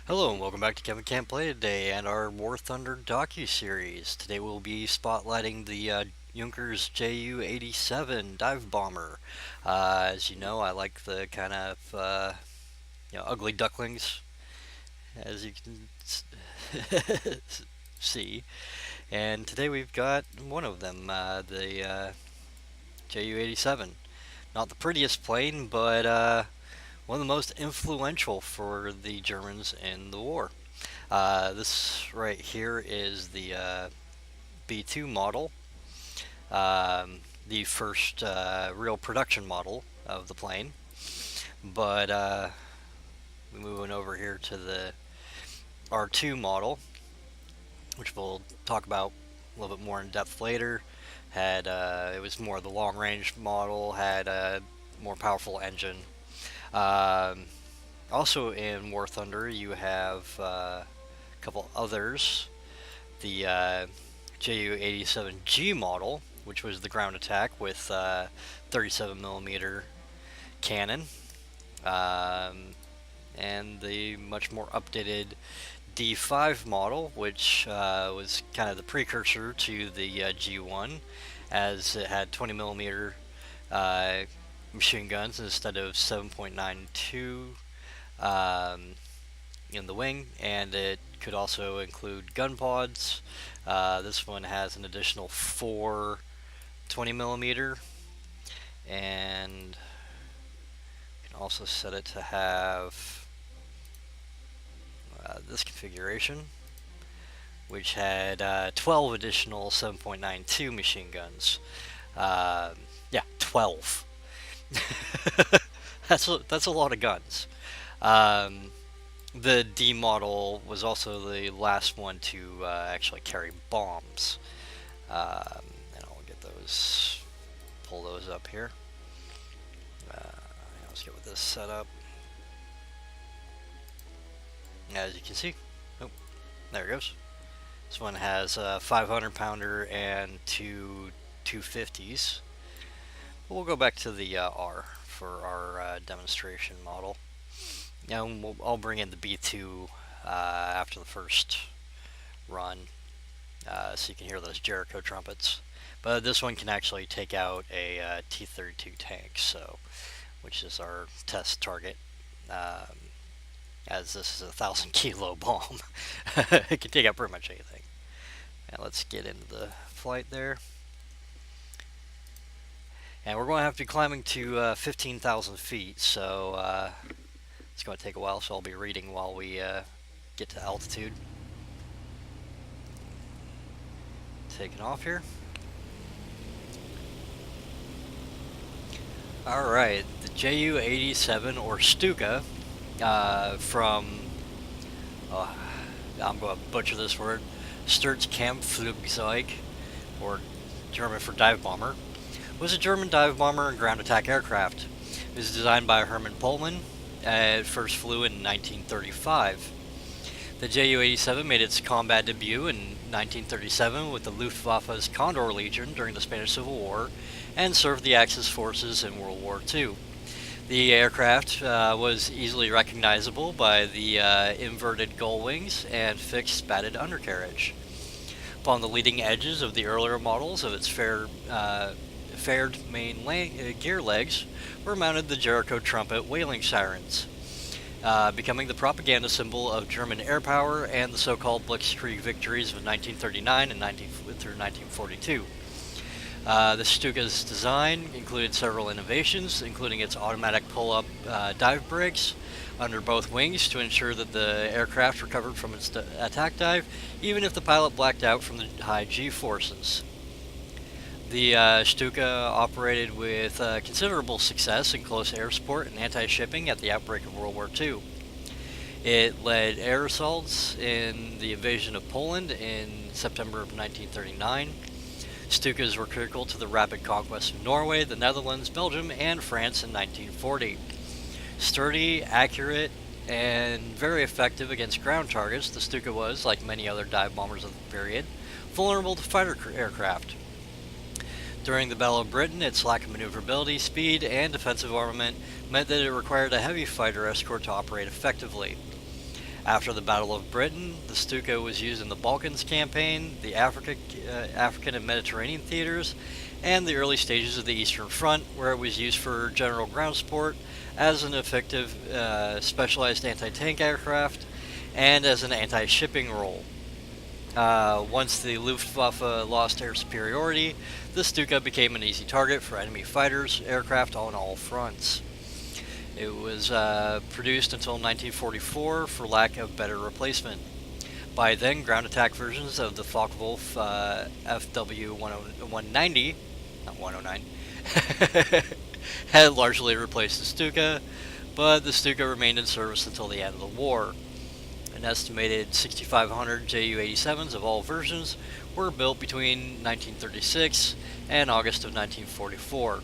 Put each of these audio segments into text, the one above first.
Hello and welcome back to Kevin Can't Play today and our War Thunder Docuseries. Today we'll be spotlighting the Junkers Ju-87 dive bomber. As you know, I like the kind of ugly ducklings, as you can see. And today we've got one of them, the Ju-87. Not the prettiest plane, but one of the most influential for the Germans in the war. This right here is the B2 model, the first real production model of the plane. But we're moving over here to the R2 model, which we'll talk about a little bit more in depth later. It was more the long range model, had a more powerful engine. Um, Also in War Thunder, you have a couple others. The Ju-87G model, which was the ground attack with 37 millimeter cannon, um, and the much more updated D5 model, which was kind of the precursor to the G1, as it had 20 millimeter uh, machine guns instead of 7.92 um, in the wing, and it could also include gun pods. This one has an additional 4 20 millimeter, and you can also set it to have this configuration, which had 12 additional 7.92 machine guns. Yeah, 12. That's a lot of guns. Um, the D model was also the last one to actually carry bombs. And I'll get those, pull those up here. Let's get with this set up. As you can see, oh, there it goes. This one has a 500 pounder and two 250s. We'll go back to the R for our demonstration model. Now I'll bring in the B2 after the first run, so you can hear those Jericho trumpets. But this one can actually take out a T-32 tank, which is our test target. As this is a 1,000 kilo bomb, it can take out pretty much anything. Now let's get into the flight there. And we're going to have to be climbing to 15,000 feet, so it's going to take a while, so I'll be reading while we get to altitude. Taking off here. Alright, the Ju-87 or Stuka from, I'm going to butcher this word, Sturzkampfflugzeug, or German for dive bomber, was a German dive bomber and ground attack aircraft. It was designed by Hermann Pohlmann. It first flew in 1935. The Ju-87 made its combat debut in 1937 with the Luftwaffe's Condor Legion during the Spanish Civil War and served the Axis forces in World War II. The aircraft was easily recognizable by the inverted gull wings and fixed spatted undercarriage. Upon the leading edges of the earlier models of its faired main gear legs were mounted the Jericho trumpet whaling sirens, becoming the propaganda symbol of German air power and the so-called Blitzkrieg victories of 1939 and through 1942. The Stuka's design included several innovations, including its automatic pull-up dive brakes under both wings to ensure that the aircraft recovered from its attack dive, even if the pilot blacked out from the high G-forces. The Stuka operated with considerable success in close air support and anti-shipping at the outbreak of World War II. It led air assaults in the invasion of Poland in September of 1939. Stukas were critical to the rapid conquest of Norway, the Netherlands, Belgium, and France in 1940. Sturdy, accurate, and very effective against ground targets, the Stuka was, like many other dive bombers of the period, vulnerable to fighter aircraft. During the Battle of Britain, its lack of maneuverability, speed, and defensive armament meant that it required a heavy fighter escort to operate effectively. After the Battle of Britain, the Stuka was used in the Balkans campaign, the African and Mediterranean theaters, and the early stages of the Eastern Front, where it was used for general ground support as an effective specialized anti-tank aircraft and as an anti-shipping role. Once the Luftwaffe lost air superiority, the Stuka became an easy target for enemy fighters, aircraft on all fronts. It was produced until 1944 for lack of better replacement. By then, ground attack versions of the Focke-Wulf FW-190, not 109, had largely replaced the Stuka, but the Stuka remained in service until the end of the war. An estimated 6,500 Ju-87s of all versions were built between 1936 and August of 1944.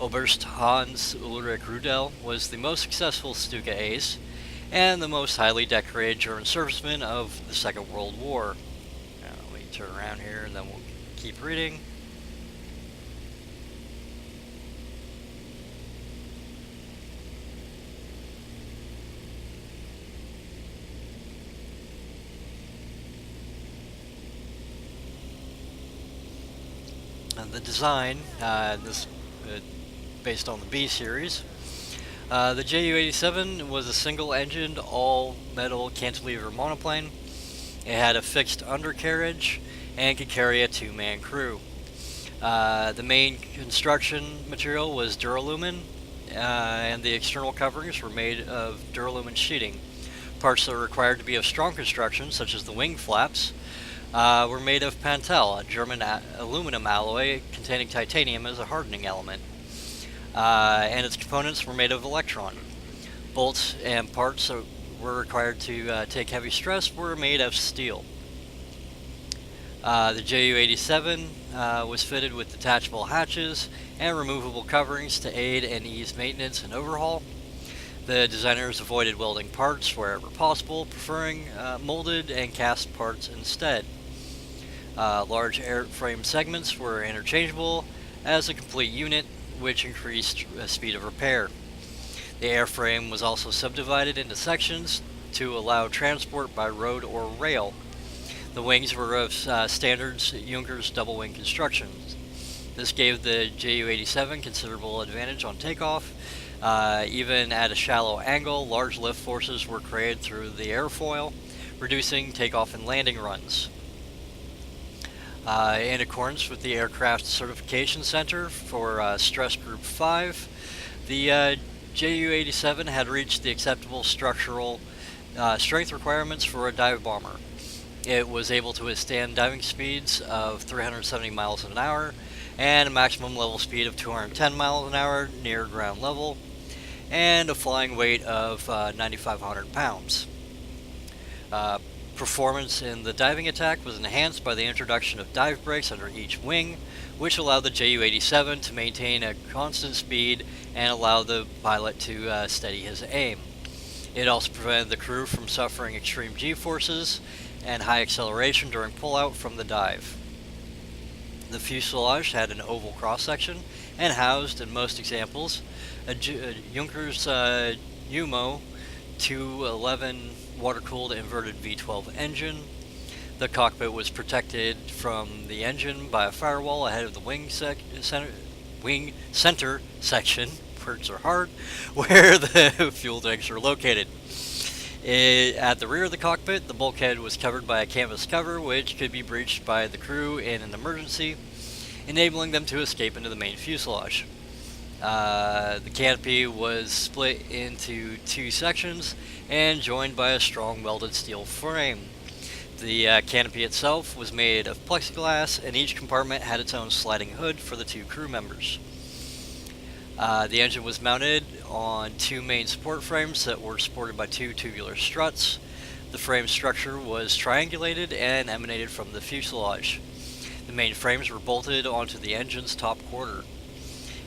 Oberst Hans Ulrich Rudel was the most successful Stuka ace and the most highly decorated German serviceman of the Second World War. Now, let me turn around here and then we'll keep reading. The design, based on the B series. The Ju-87 was a single-engined, all-metal cantilever monoplane. It had a fixed undercarriage and could carry a two-man crew. The main construction material was duralumin, and the external coverings were made of duralumin sheeting. Parts that were required to be of strong construction, such as the wing flaps, were made of Pantel, a German aluminum alloy containing titanium as a hardening element. And its components were made of electron. Bolts and parts that were required to take heavy stress were made of steel. The Ju-87 was fitted with detachable hatches and removable coverings to aid and ease maintenance and overhaul. The designers avoided welding parts wherever possible, preferring molded and cast parts instead. Large airframe segments were interchangeable as a complete unit, which increased speed of repair. The airframe was also subdivided into sections to allow transport by road or rail. The wings were of standard Junkers double-wing construction. This gave the Ju-87 considerable advantage on takeoff. Even at a shallow angle, large lift forces were created through the airfoil, reducing takeoff and landing runs. In accordance with the Aircraft Certification Center for Stress Group 5, the Ju-87 had reached the acceptable structural strength requirements for a dive bomber. It was able to withstand diving speeds of 370 miles an hour and a maximum level speed of 210 miles an hour near ground level, and a flying weight of 9,500 pounds. Performance in the diving attack was enhanced by the introduction of dive brakes under each wing, which allowed the Ju-87 to maintain a constant speed and allow the pilot to steady his aim. It also prevented the crew from suffering extreme G-forces and high acceleration during pullout from the dive. The fuselage had an oval cross-section and housed, in most examples, a Junkers UMO 211 water-cooled inverted V12 engine. The cockpit was protected from the engine by a firewall ahead of the wing center section, words are hard, where the fuel tanks are located. At the rear of the cockpit, the bulkhead was covered by a canvas cover, which could be breached by the crew in an emergency, enabling them to escape into the main fuselage. The canopy was split into two sections and joined by a strong welded steel frame. The canopy itself was made of plexiglass, and each compartment had its own sliding hood for the two crew members. The engine was mounted on two main support frames that were supported by two tubular struts. The frame structure was triangulated and emanated from the fuselage. The main frames were bolted onto the engine's top quarter.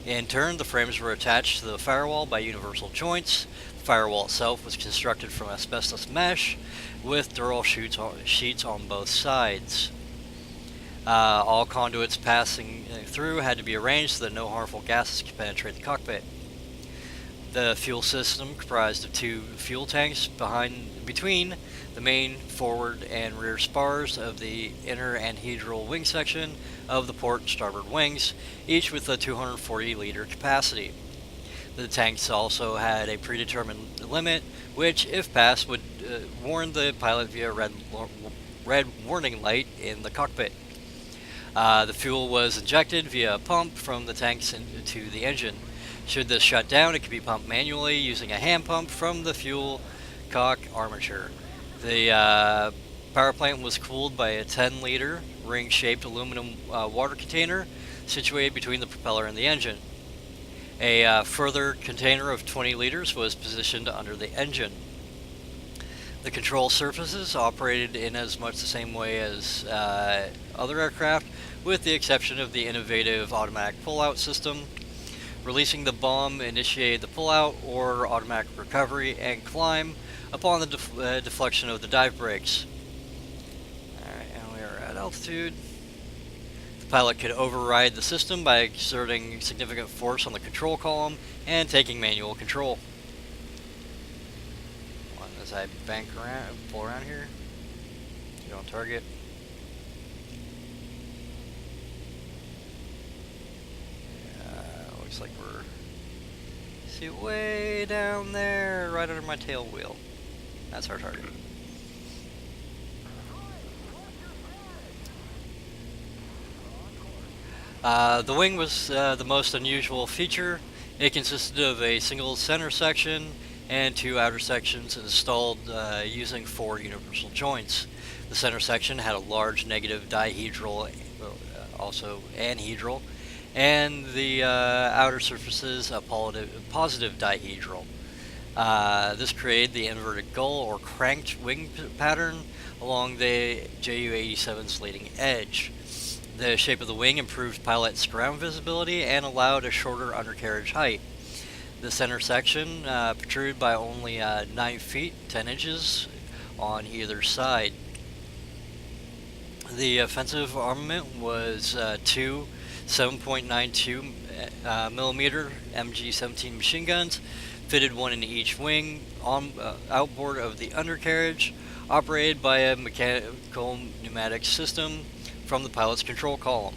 In turn, the frames were attached to the firewall by universal joints. The firewall itself was constructed from asbestos mesh with dural sheets on both sides. All conduits passing through had to be arranged so that no harmful gases could penetrate the cockpit. The fuel system comprised of 2 fuel tanks between the main forward and rear spars of the inner anhedral wing section of the port and starboard wings, each with a 240-liter capacity. The tanks also had a predetermined limit, which, if passed, would warn the pilot via red warning light in the cockpit. The fuel was injected via a pump from the tanks into the engine. Should this shut down, it could be pumped manually using a hand pump from the fuel cock armature. The power plant was cooled by a 10-liter ring-shaped aluminum water container situated between the propeller and the engine. A further container of 20 liters was positioned under the engine. The control surfaces operated in as much the same way as other aircraft, with the exception of the innovative automatic pull-out system. Releasing the bomb initiated the pull-out or automatic recovery and climb upon the deflection of the dive brakes. Alright, and we are at altitude. The pilot could override the system by exerting significant force on the control column and taking manual control. As I pull around here, get on target. Looks like we're see way down there, right under my tail wheel. That's our target. The wing was the most unusual feature. It consisted of a single center section and 2 outer sections installed using 4 universal joints. The center section had a large negative dihedral, also anhedral, and the outer surfaces a positive dihedral. This created the inverted gull or cranked wing pattern along the WWII's leading edge. The shape of the wing improved pilot's ground visibility and allowed a shorter undercarriage height. The center section protruded by only 9 feet 10 inches on either side. The offensive armament was 2 7.92 millimeter MG-17 machine guns, fitted one in each wing, on outboard of the undercarriage, operated by a mechanical pneumatic system from the pilot's control column.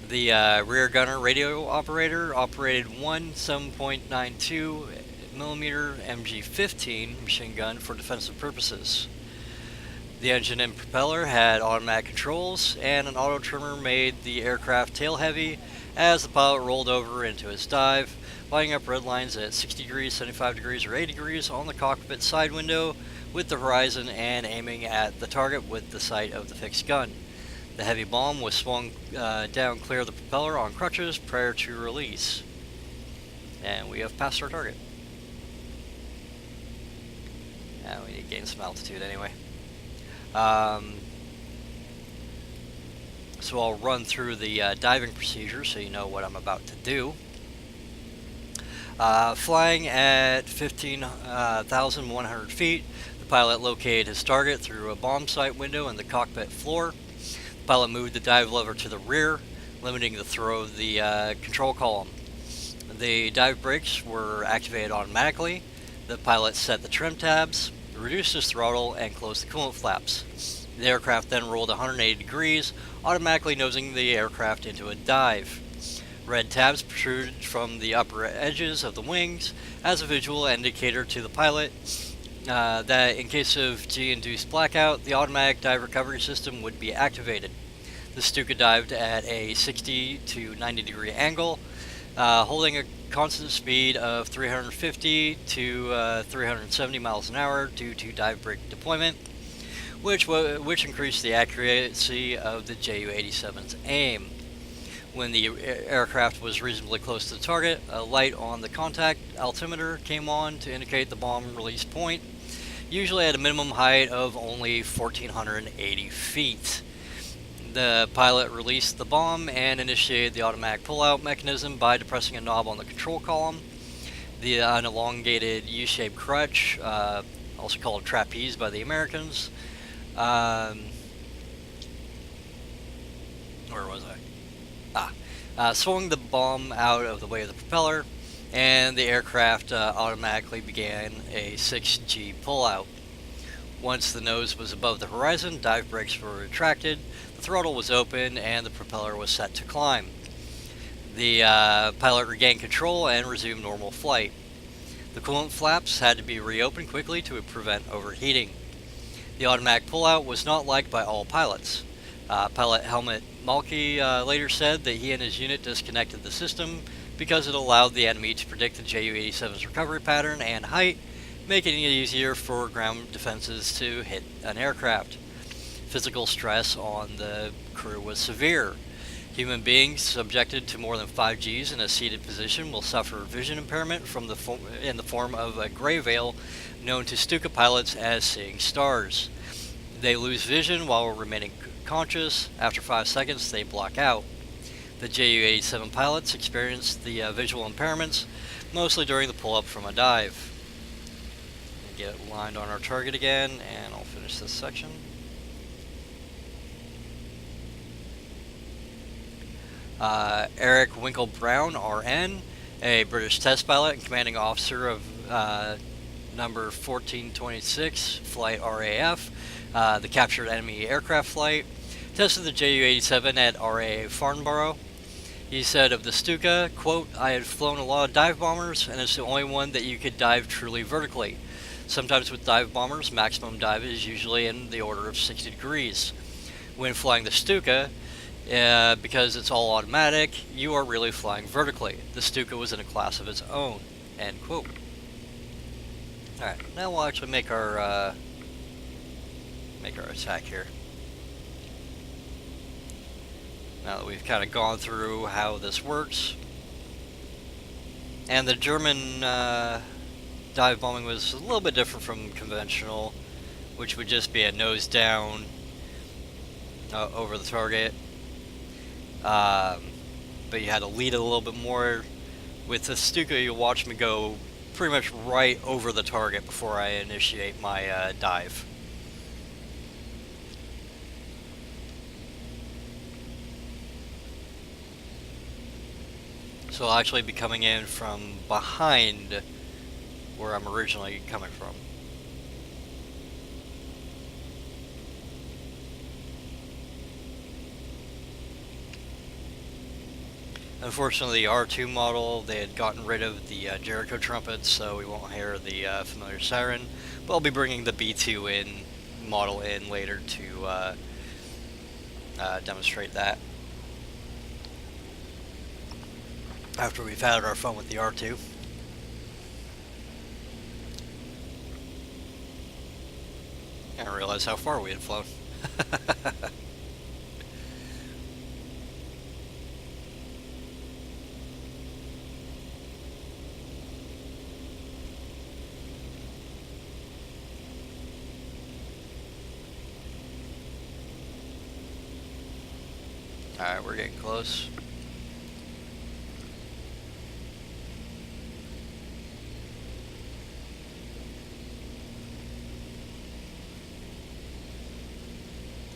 The rear gunner radio operator operated one 7.92 millimeter MG-15 machine gun for defensive purposes. The engine and propeller had automatic controls, and an auto trimmer made the aircraft tail heavy as the pilot rolled over into his dive, lining up red lines at 60 degrees, 75 degrees, or 80 degrees on the cockpit side window with the horizon and aiming at the target with the sight of the fixed gun. The heavy bomb was swung down clear of the propeller on crutches prior to release. And we have passed our target. We need to gain some altitude anyway. So I'll run through the diving procedure so you know what I'm about to do. Flying at 15,100 feet, the pilot located his target through a bomb sight window in the cockpit floor. The pilot moved the dive lever to the rear, limiting the throw of the control column. The dive brakes were activated automatically. The pilot set the trim tabs, reduced his throttle, and closed the coolant flaps. The aircraft then rolled 180 degrees, automatically nosing the aircraft into a dive. Red tabs protruded from the upper edges of the wings as a visual indicator to the pilot that in case of G-induced blackout, the automatic dive recovery system would be activated. The Stuka dived at a 60 to 90 degree angle, holding a constant speed of 350 to 370 miles an hour due to dive brake deployment, which increased the accuracy of the Ju-87's aim. When the aircraft was reasonably close to the target, a light on the contact altimeter came on to indicate the bomb release point, usually at a minimum height of only 1,480 feet. The pilot released the bomb and initiated the automatic pull-out mechanism by depressing a knob on the control column. An elongated U-shaped crutch, also called trapeze by the Americans. Where was I? Swung the bomb out of the way of the propeller. and the aircraft automatically began a 6G pullout. Once the nose was above the horizon, dive brakes were retracted, the throttle was open, and the propeller was set to climb. The pilot regained control and resumed normal flight. The coolant flaps had to be reopened quickly to prevent overheating. The automatic pullout was not liked by all pilots. Pilot Helmut Malky later said that he and his unit disconnected the system because it allowed the enemy to predict the Ju-87's recovery pattern and height, making it easier for ground defenses to hit an aircraft. Physical stress on the crew was severe. Human beings subjected to more than 5 Gs in a seated position will suffer vision impairment in the form of a gray veil known to Stuka pilots as seeing stars. They lose vision while remaining conscious. After 5 seconds, they block out. The Ju-87 pilots experienced the visual impairments, mostly during the pull-up from a dive. Get lined on our target again, and I'll finish this section. Eric Winkle Brown, RN, a British test pilot and commanding officer of number 1426 Flight RAF, the captured enemy aircraft flight, tested the Ju-87 at RAA Farnborough. He said of the Stuka, quote, "I had flown a lot of dive bombers, and it's the only one that you could dive truly vertically. Sometimes with dive bombers, maximum dive is usually in the order of 60 degrees. When flying the Stuka, because it's all automatic, you are really flying vertically. The Stuka was in a class of its own," end quote. Alright, now we'll actually make our attack here. Now that we've kind of gone through how this works. And the German dive bombing was a little bit different from conventional, which would just be a nose down over the target. But you had to lead it a little bit more. With the Stuka, you'll watch me go pretty much right over the target before I initiate my dive. So I'll actually be coming in from behind where I'm originally coming from. Unfortunately, the R2 model, they had gotten rid of the Jericho trumpets, so we won't hear the familiar siren. But I'll be bringing the B2 model in later to demonstrate that. After we've had our fun with the R2. I didn't realize how far we had flown. Alright, we're getting close.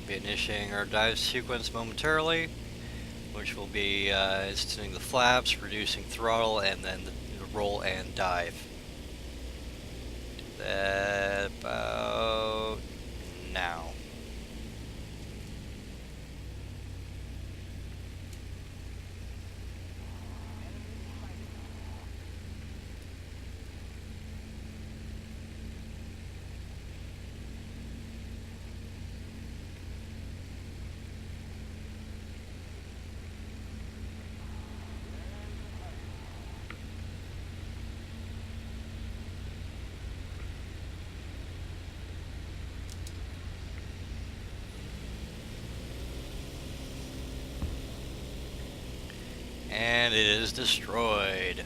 Be initiating our dive sequence momentarily, which will be instituting the flaps, reducing throttle, and then the roll and dive. Do that about now. And it is destroyed.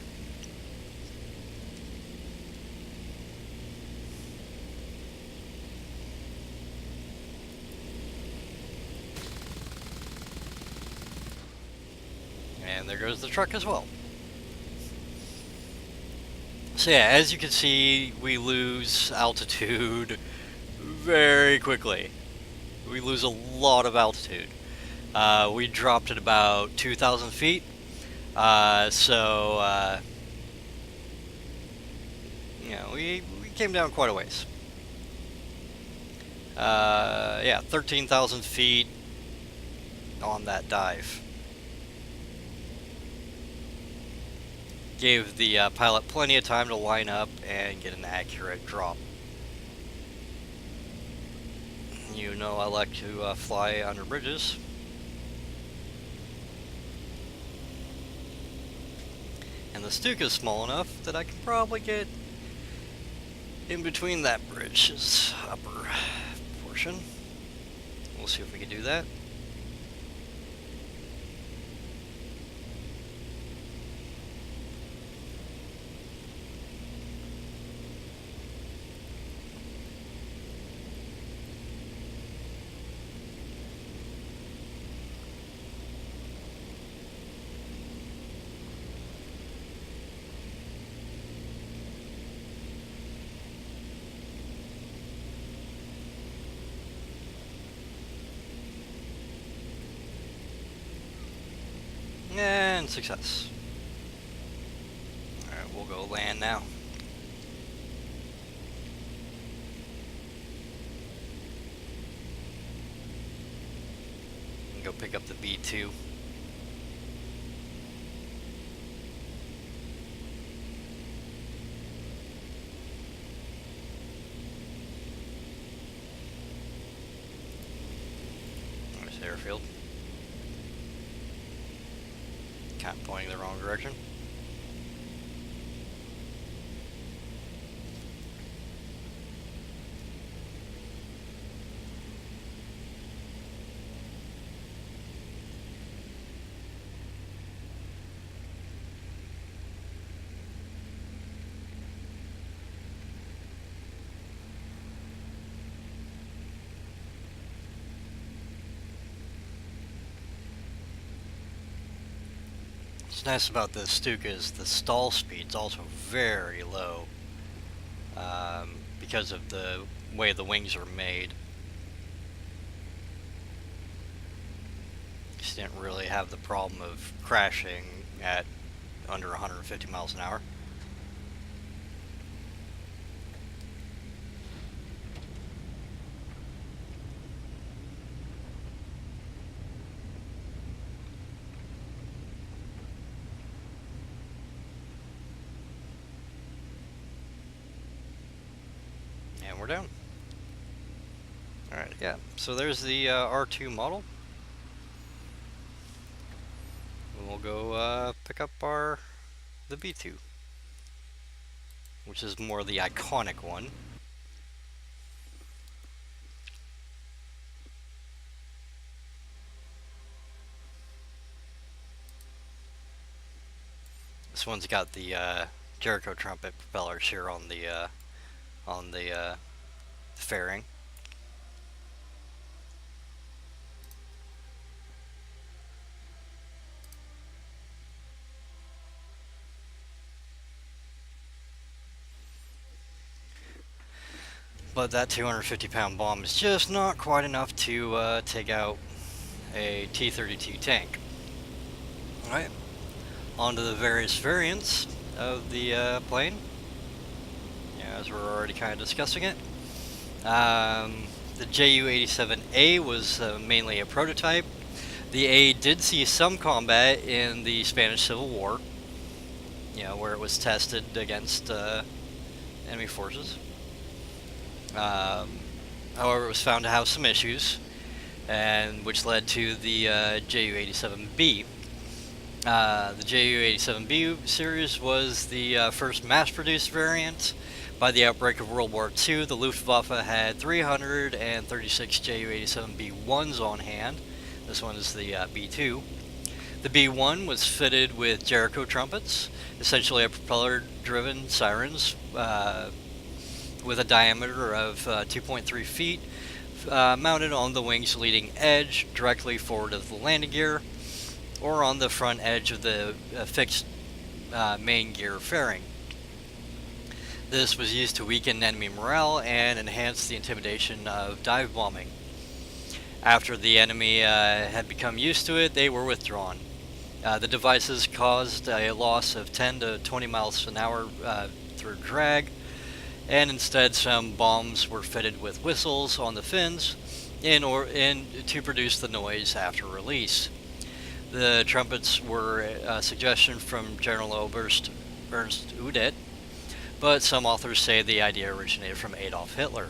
And there goes the truck as well. So yeah, as you can see, we lose altitude very quickly. We lose a lot of altitude. We dropped at about 2,000 feet. So we came down quite a ways. Yeah, 13,000 feet on that dive. Gave the pilot plenty of time to line up and get an accurate drop. I like to fly under bridges. And the Stuka is small enough that I can probably get in between that bridge's upper portion. We'll see if we can do that. And success. Alright, we'll go land now. And go pick up the B2. There's the airfield. Kind of pointing the wrong direction. What's nice about the Stuka is the stall speed's also very low, because of the way the wings are made. Just didn't really have the problem of crashing at under 150 miles an hour. And we're down. Alright, yeah, so there's the R2 model. And we'll go pick up the B2, which is more the iconic one. This one's got the Jericho trumpet propellers here on the fairing. But that 250-pound bomb is just not quite enough to take out a T-32 tank. Alright, on to the various variants of the plane. Yeah, as we're already kind of discussing it. The Ju-87A was mainly a prototype. The A did see some combat in the Spanish Civil War, where it was tested against enemy forces. However, it was found to have some issues, and which led to the Ju-87B. The Ju-87B series was the first mass-produced variant. By the outbreak of World War II, the Luftwaffe had 336 Ju-87B1s on hand. This one is the B2. The B1 was fitted with Jericho trumpets, essentially a propeller-driven sirens, with a diameter of 2.3 feet, mounted on the wing's leading edge, directly forward of the landing gear, or on the front edge of the fixed main gear fairing. This was used to weaken enemy morale and enhance the intimidation of dive bombing. After the enemy had become used to it, they were withdrawn. The devices caused a loss of 10 to 20 miles an hour through drag, and instead some bombs were fitted with whistles on the fins to produce the noise after release. The trumpets were a suggestion from General Oberst Ernst Udet, but some authors say the idea originated from Adolf Hitler.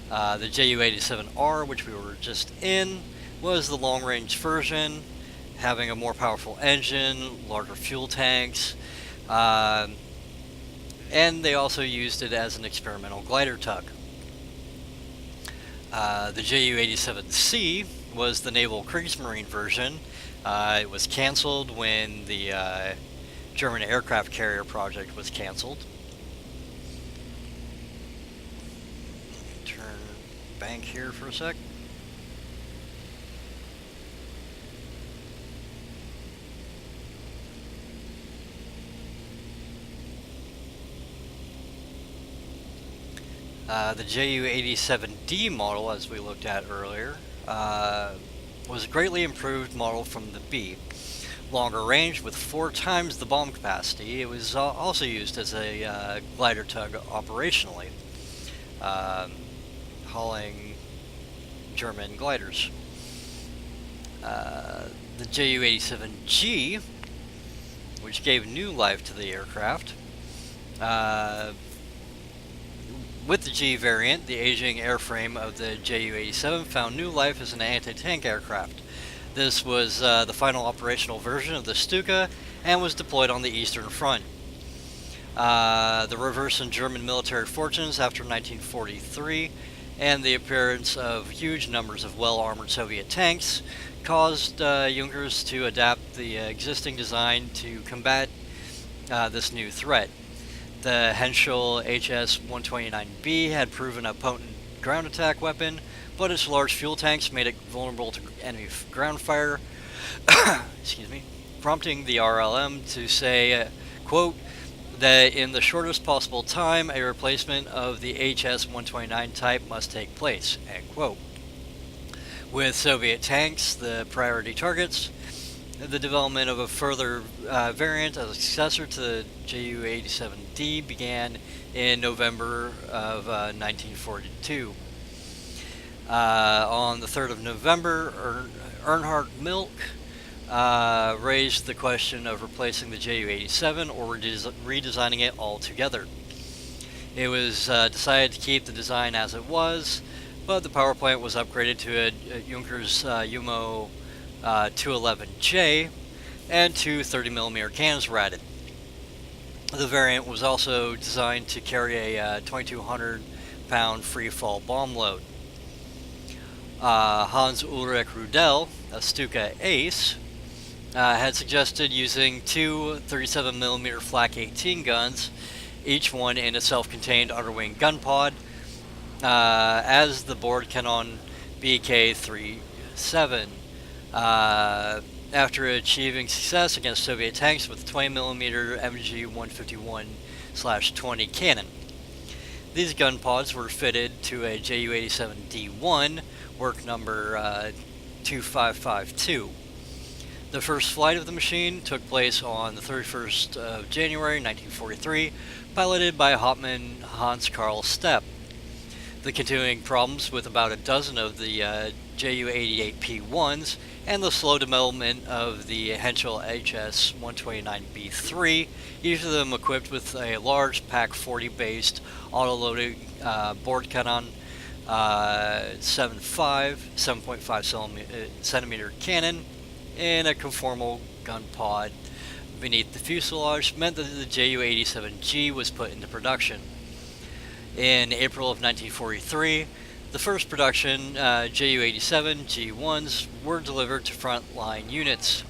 The Ju-87R, which we were just in, was the long-range version, having a more powerful engine, larger fuel tanks, and they also used it as an experimental glider tug. The Ju-87C was the naval Kriegsmarine version. It was canceled when the German aircraft carrier project was canceled. Turn bank here for a sec. The Ju-87D model, as we looked at earlier, was a greatly improved model from the B. Longer range with 4 times the bomb capacity. It was also used as a glider tug operationally, hauling German gliders. The Ju-87G, which gave new life to the aircraft. With the G variant, the aging airframe of the Ju-87 found new life as an anti-tank aircraft. This was the final operational version of the Stuka and was deployed on the Eastern Front. The reverse in German military fortunes after 1943 and the appearance of huge numbers of well-armored Soviet tanks caused Junkers to adapt the existing design to combat this new threat. The Henschel HS-129B had proven a potent ground attack weapon, but its large fuel tanks made it vulnerable to enemy ground fire, excuse me, prompting the RLM to say, quote, that in the shortest possible time, a replacement of the HS-129 type must take place, end quote. With Soviet tanks the priority targets, the development of a further variant as a successor to the Ju-87D began in November of 1942. On the 3rd of November, Earnhardt Milk raised the question of replacing the Ju-87 or redesigning it altogether. It was decided to keep the design as it was, but the power plant was upgraded to a Junkers Umo 211J, and 2 30mm cannons were added. The variant was also designed to carry a 2,200-pound free-fall bomb load. Hans Ulrich Rudel, a Stuka ace, had suggested using 2 37mm Flak 18 guns, each one in a self-contained underwing gun pod, as the board cannon BK-37. After achieving success against Soviet tanks with 20mm MG-151/20 cannon. These gun pods were fitted to a Ju-87D1, work number 2552. The first flight of the machine took place on the 31st of January 1943, piloted by Hauptmann Hans Karl Stepp. The continuing problems with about a dozen of the Ju-88P1s and the slow development of the Henschel HS-129B3, each of them equipped with a large PAC-40 based auto-loading board cannon, 7.5 centimeter cannon, and a conformal gun pod beneath the fuselage, meant that the Ju-87G was put into production. In April of 1943, the first production Ju-87 G1s were delivered to frontline units.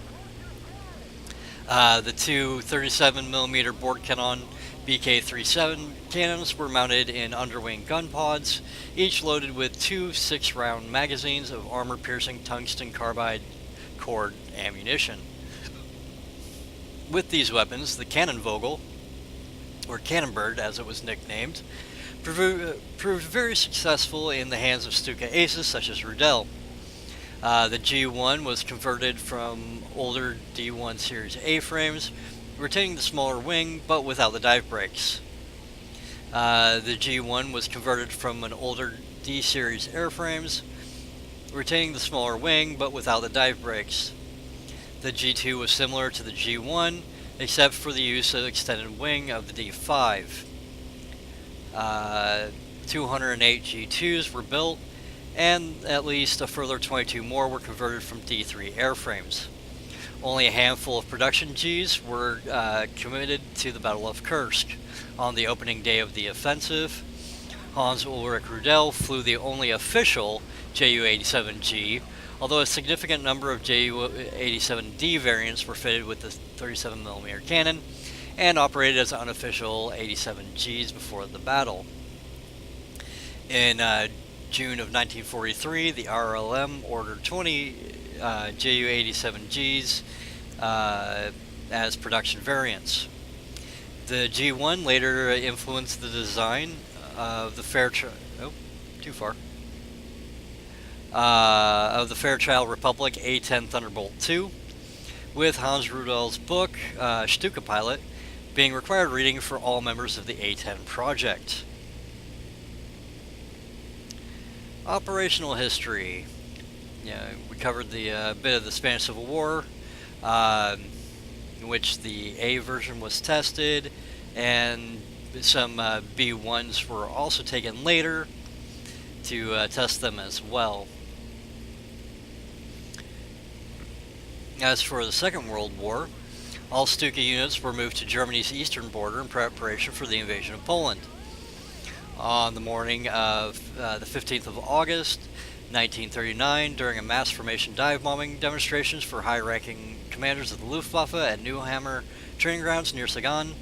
The 2 37mm board cannon BK-37 cannons were mounted in underwing gun pods, each loaded with 2 6-round magazines of armor-piercing tungsten carbide cord ammunition. With these weapons, the Cannonvogel, or Cannonbird as it was nicknamed, proved very successful in the hands of Stuka aces such as Rudel. The G1 was converted from older D1 series A-frames, retaining the smaller wing but without the dive brakes. The G1 was converted from an older D-series airframes, retaining the smaller wing but without the dive brakes. The G2 was similar to the G1, except for the use of extended wing of the D5. 208 G2s were built, and at least a further 22 more were converted from D3 airframes. Only a handful of production Gs were committed to the Battle of Kursk. On the opening day of the offensive, Hans Ulrich Rudel flew the only official Ju-87G, although a significant number of Ju-87D variants were fitted with the 37mm cannon and operated as unofficial 87Gs before the battle. In June of 1943, the RLM ordered 20 Ju-87Gs as production variants. The G1 later influenced the design of the Fairchild Republic A-10 Thunderbolt II, with Hans Rudel's book, Stuka Pilot, being required reading for all members of the A-10 project. Operational history. We covered the bit of the Spanish Civil War, in which the A version was tested, and some B1s were also taken later to test them as well. As for the Second World War, all Stuka units were moved to Germany's eastern border in preparation for the invasion of Poland. On the morning of the 15th of August, 1939, during a mass formation dive bombing demonstrations for high-ranking commanders of the Luftwaffe at Neuhammer training grounds near Sagan,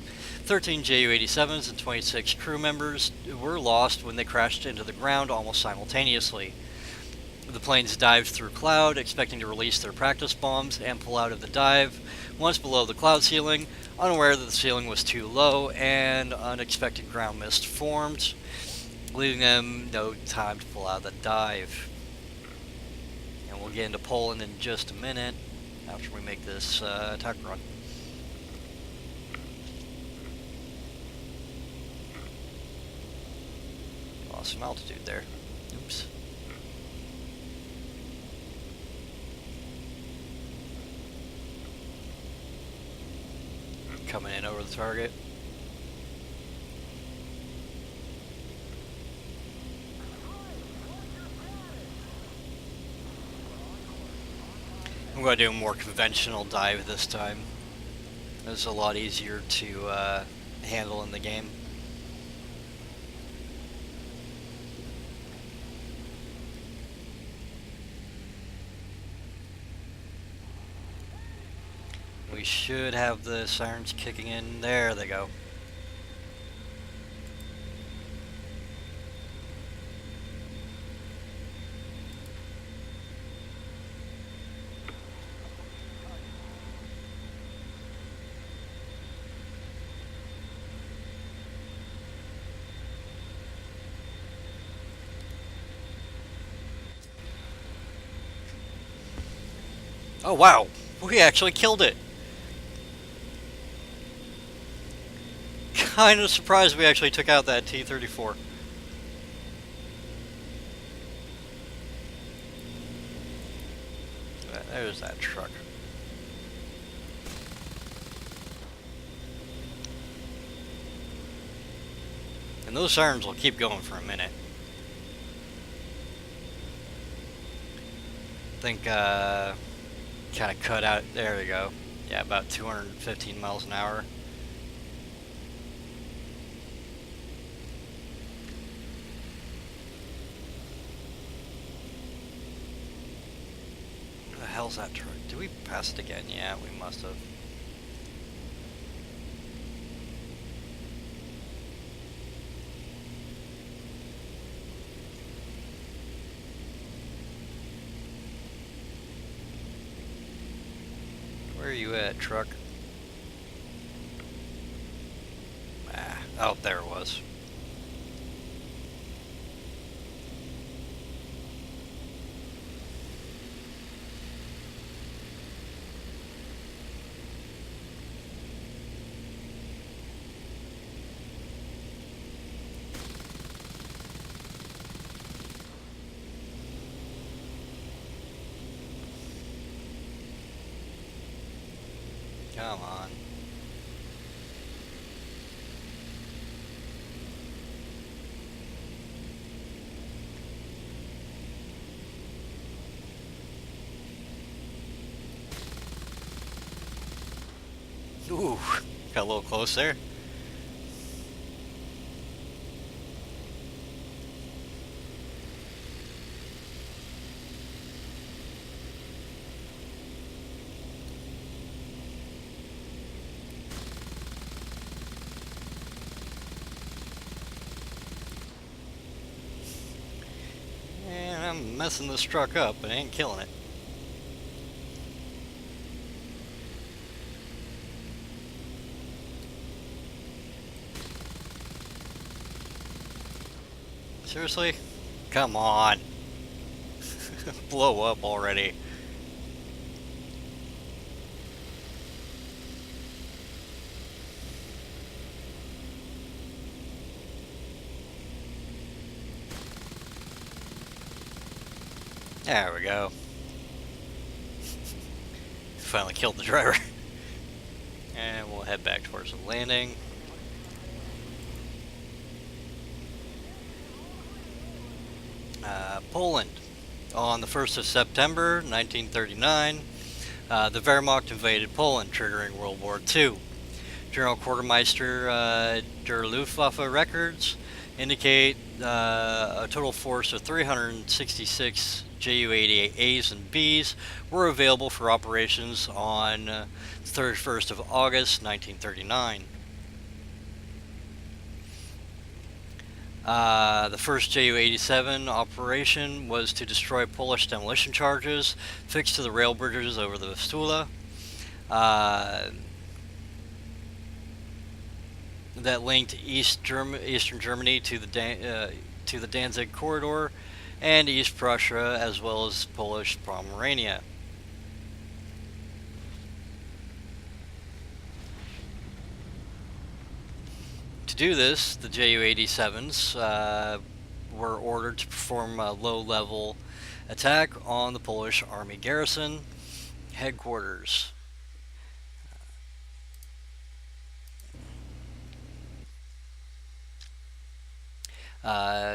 13 Ju-87s and 26 crew members were lost when they crashed into the ground almost simultaneously. The planes dived through cloud, expecting to release their practice bombs and pull out of the dive once below the cloud ceiling, unaware that the ceiling was too low and unexpected ground mist formed, leaving them no time to pull out the dive. And we'll get into Poland in just a minute after we make this attack run. Lost some altitude there. Oops. Coming in over the target. I'm going to do a more conventional dive this time. It's a lot easier to handle in the game. We should have the sirens kicking in. There they go. Oh wow, we actually killed it. Kind of surprised we actually took out that T-34. There's that truck. And those sirens will keep going for a minute. I think, kind of cut out. There we go. Yeah, about 215 miles an hour. Where the hell's that truck? Did we pass it again? Yeah, we must have. Where are you at, truck? Ah, oh, there it was. Come on. Ooh, got a little close there. And I'm messing this truck up, but I ain't killing it. Seriously? Come on. Blow up already. There we go. Finally killed the driver. And we'll head back towards the landing. Poland. On the 1st of September 1939, the Wehrmacht invaded Poland, triggering World War II. General Quartermeister der Luftwaffe records indicate a total force of 366 Ju-88As and Bs were available for operations on 31st of August 1939. The first Ju-87 operation was to destroy Polish demolition charges fixed to the rail bridges over the Vistula that linked Eastern Germany to the Danzig corridor and East Prussia, as well as Polish Pomerania. To do this, the Ju-87s were ordered to perform a low-level attack on the Polish Army garrison headquarters.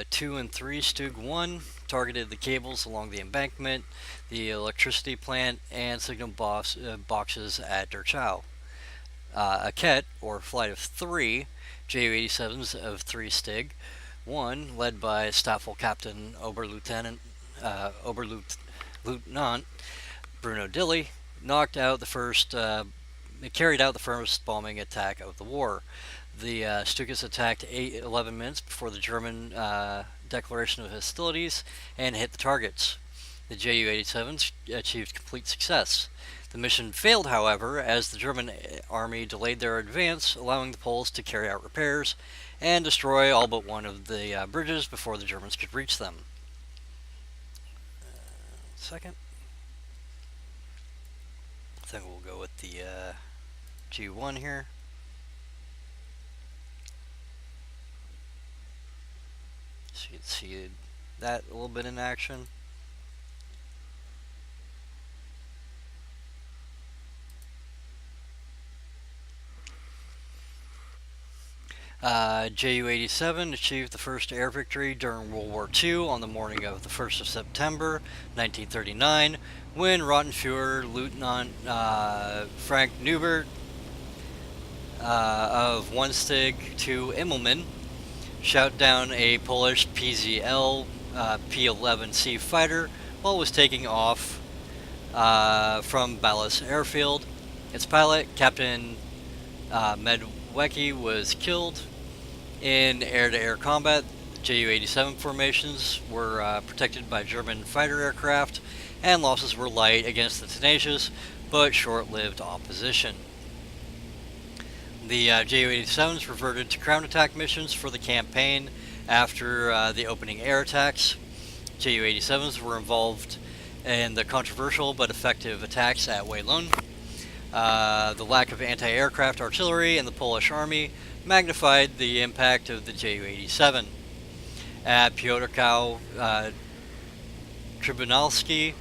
Two and 3 Stug 1 targeted the cables along the embankment, the electricity plant, and signal boxes at Derchow. A Ket, or flight of 3, Ju-87s of 3 Stig 1, led by Staffel Captain Oberlieutenant Bruno Dilly, carried out the first bombing attack of the war. The Stukas attacked 11 minutes before the German declaration of hostilities and hit the targets. The Ju-87s achieved complete success. The mission failed, however, as the German army delayed their advance, allowing the Poles to carry out repairs and destroy all but one of the bridges before the Germans could reach them. Second. I think we'll go with the G1 here. So you can see that a little bit in action. Ju-87 achieved the first air victory during World War II on the morning of the 1st of September 1939, when Rottenführer Lieutenant Frank Neubert of 1 Stig 2 Immelmann shot down a Polish PZL P-11C fighter while it was taking off from Balas Airfield. Its pilot, Captain Medwecki, was killed. In air-to-air combat, Ju-87 formations were protected by German fighter aircraft, and losses were light against the tenacious but short-lived opposition. The Ju-87s reverted to ground attack missions for the campaign after the opening air attacks. Ju-87s were involved in the controversial but effective attacks at Walloon. The lack of anti-aircraft artillery in the Polish army magnified the impact of the Ju-87. At Piotrkow Trybunalski,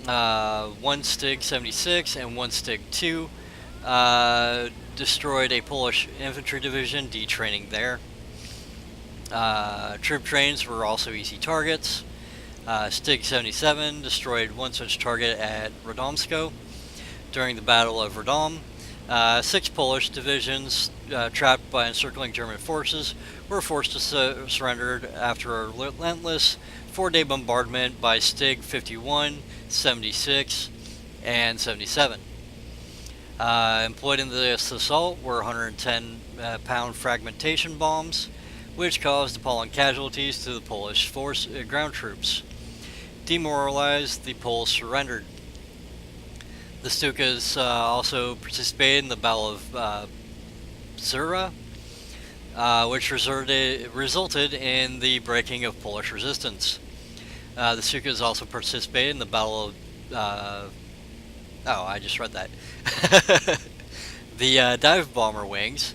One Stig 76 and one Stig 2 destroyed a Polish infantry division detraining there. Troop trains were also easy targets. Stig 77 destroyed one such target at Radomsko during the Battle of Radom. 6 Polish divisions trapped by encircling German forces were forced to surrender after a relentless 4-day bombardment by Stig 51, 76, and 77. Employed in this assault were 110-pound fragmentation bombs, which caused appalling casualties to the Polish ground troops. Demoralized, the Poles surrendered. The Stukas also participated in the Battle of Zura, which resulted in the breaking of Polish resistance. The Stukas also participated in the Battle of... oh, I just read that. The dive bomber wings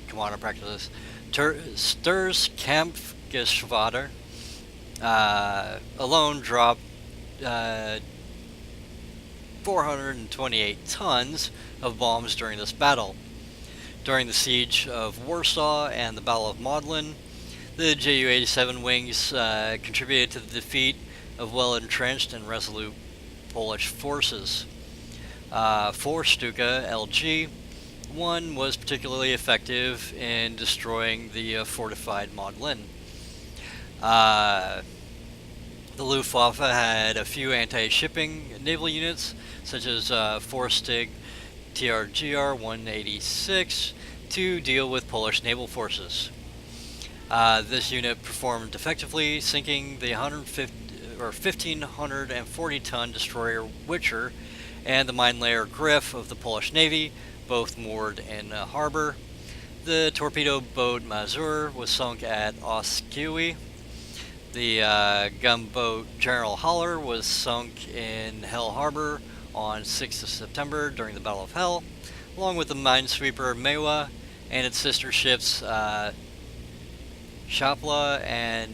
come on, I practice this. Sturs Kampfgeschwader alone dropped 428 tons of bombs during this battle. During the siege of Warsaw and the Battle of Modlin, the Ju-87 wings contributed to the defeat of well-entrenched and resolute Polish forces. For Stuka LG, one was particularly effective in destroying the fortified Modlin. The Luftwaffe had a few anti-shipping naval units, such as 4 Stig TRGR 186, to deal with Polish naval forces. This unit performed effectively, sinking the 1,540-ton destroyer Witcher and the mine layer Griff of the Polish Navy, both moored in a harbor. The torpedo boat Mazur was sunk at Oskiwi. The gunboat General Haller was sunk in Hell Harbor on 6th of September during the Battle of Hell, along with the minesweeper Mewa and its sister ships Shapla and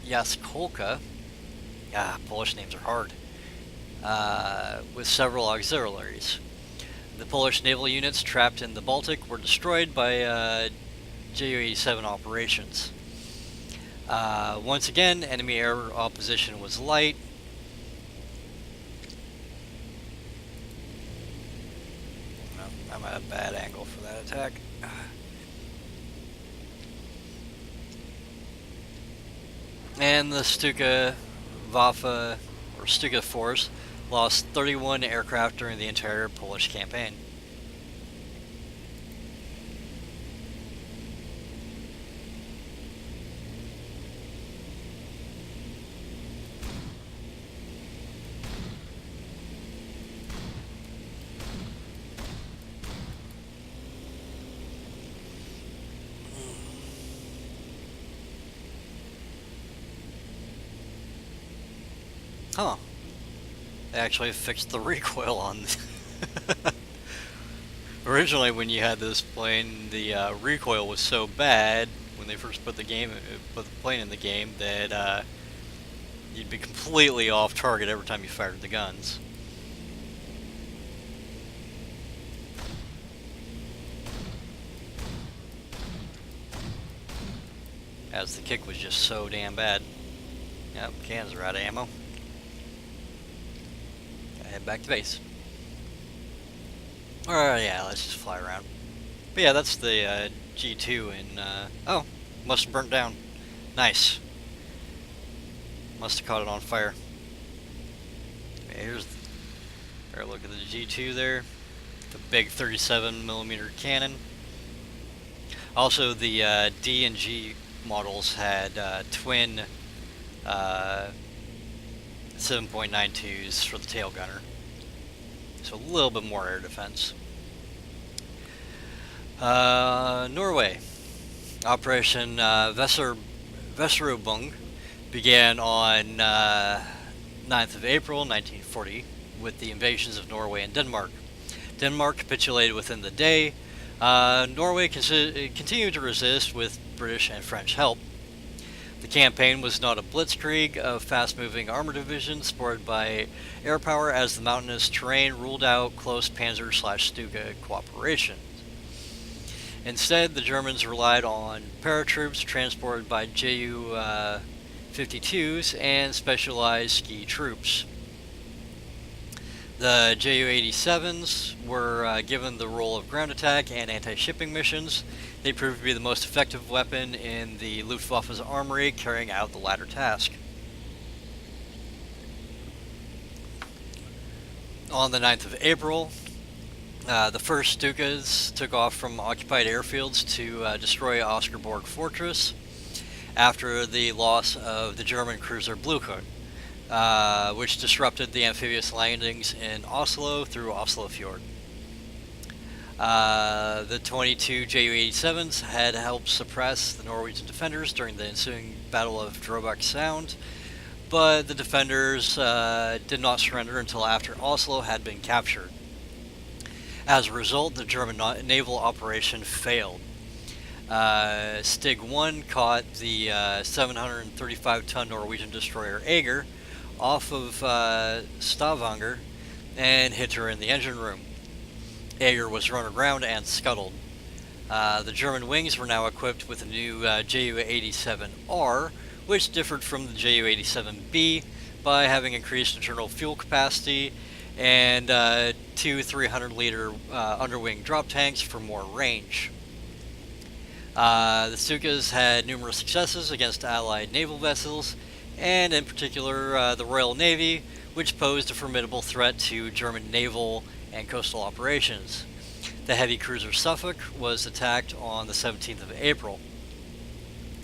Jaskolka. Polish names are hard. With several auxiliaries. The Polish naval units trapped in the Baltic were destroyed by Ju-87 operations. Once again, enemy air opposition was light. I'm at a bad angle for that attack. And the Stuka Waffe, or Stuka Force, lost 31 aircraft during the entire Polish campaign. Huh. They actually fixed the recoil on originally when you had this plane, the recoil was so bad when they first put the plane in the game that you'd be completely off target every time you fired the guns. As the kick was just so damn bad. Yep, cans are out of ammo. Head back to base. Alright, yeah, let's just fly around. But yeah, that's the G2 and oh, must have burnt down. Nice. Must have caught it on fire. Here's a look at the G2 there. The big 37mm cannon. Also, the D and G models had twin 7.92s for the tail gunner, so a little bit more air defense. Norway. Operation Vesterobung began on 9th of April 1940 with the invasions of Norway and Denmark. Denmark capitulated within the day. Norway continued to resist with British and French help. The campaign was not a blitzkrieg of fast-moving armor divisions supported by air power, as the mountainous terrain ruled out close Panzer/Stuka cooperation. Instead, the Germans relied on paratroops transported by Ju-52s and specialized ski troops. The Ju-87s were given the role of ground attack and anti-shipping missions. They proved to be the most effective weapon in the Luftwaffe's armory, carrying out the latter task. On the 9th of April, the first Stukas took off from occupied airfields to destroy Oscarborg Fortress after the loss of the German cruiser Blucher, which disrupted the amphibious landings in Oslo through Oslo Fjord. The 22 Ju-87s had helped suppress the Norwegian defenders during the ensuing Battle of Drøbak Sound, but the defenders did not surrender until after Oslo had been captured. As a result, the German naval operation failed. Stig 1 caught the 735-ton Norwegian destroyer Ager off of Stavanger and hit her in the engine room. Ager was run aground and scuttled. The German wings were now equipped with a new Ju-87R, which differed from the Ju-87B by having increased internal fuel capacity and two 300-liter underwing drop tanks for more range. The Stukas had numerous successes against Allied naval vessels, and in particular the Royal Navy, which posed a formidable threat to German naval and coastal operations. The heavy cruiser Suffolk was attacked on the 17th of April.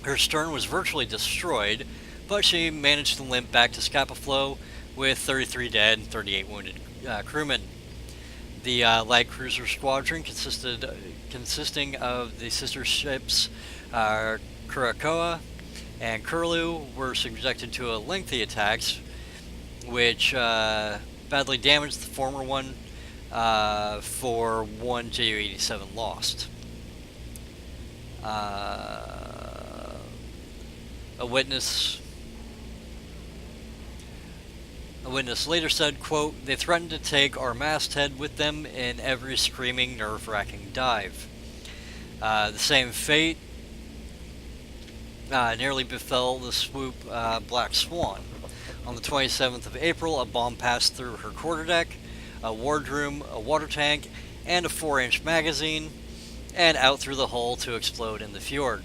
Her stern was virtually destroyed, but she managed to limp back to Scapa Flow with 33 dead and 38 wounded crewmen. The light cruiser squadron consisting of the sister ships Kurakoa and Curlew were subjected to a lengthy attacks, which badly damaged the former one for one Ju-87 lost. A witness later said, quote, "They threatened to take our masthead with them in every screaming, nerve-wracking dive." The same fate nearly befell the swoop Black Swan. On the 27th of April, a bomb passed through her quarterdeck, a wardroom, a water tank, and a 4-inch magazine, and out through the hull to explode in the fjord.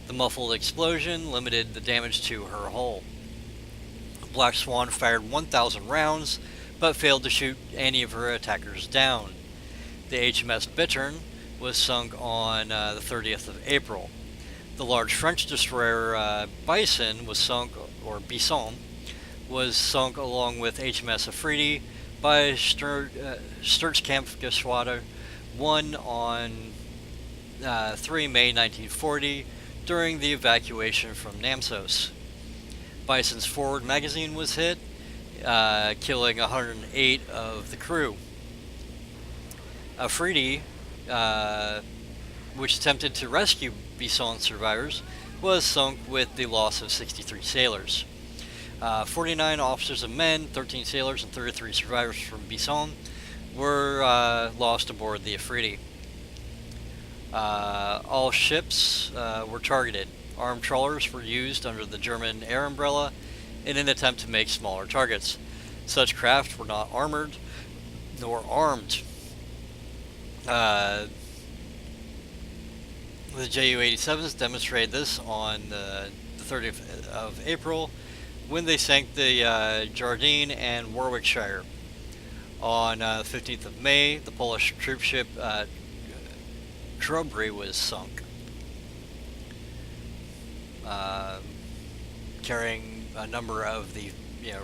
The muffled explosion limited the damage to her hull. Black Swan fired 1,000 rounds, but failed to shoot any of her attackers down. The HMS Bittern was sunk on the 30th of April. The large French destroyer Bison was sunk, or Bison, was sunk along with HMS Afridi by Sturzkampfgeschwader 1 on 3 May 1940 during the evacuation from Namsos. Bison's forward magazine was hit, killing 108 of the crew. Afridi, which attempted to rescue Bison's survivors, was sunk with the loss of 63 sailors. 49 officers and men, 13 sailors, and 33 survivors from Bison were lost aboard the Afridi. All ships were targeted. Armed trawlers were used under the German air umbrella in an attempt to make smaller targets. Such craft were not armored nor armed. The Ju-87s demonstrated this on the 30th of April when they sank the Jardine and Warwickshire. On the 15th of May, the Polish troop ship Trubry was sunk, carrying a number of the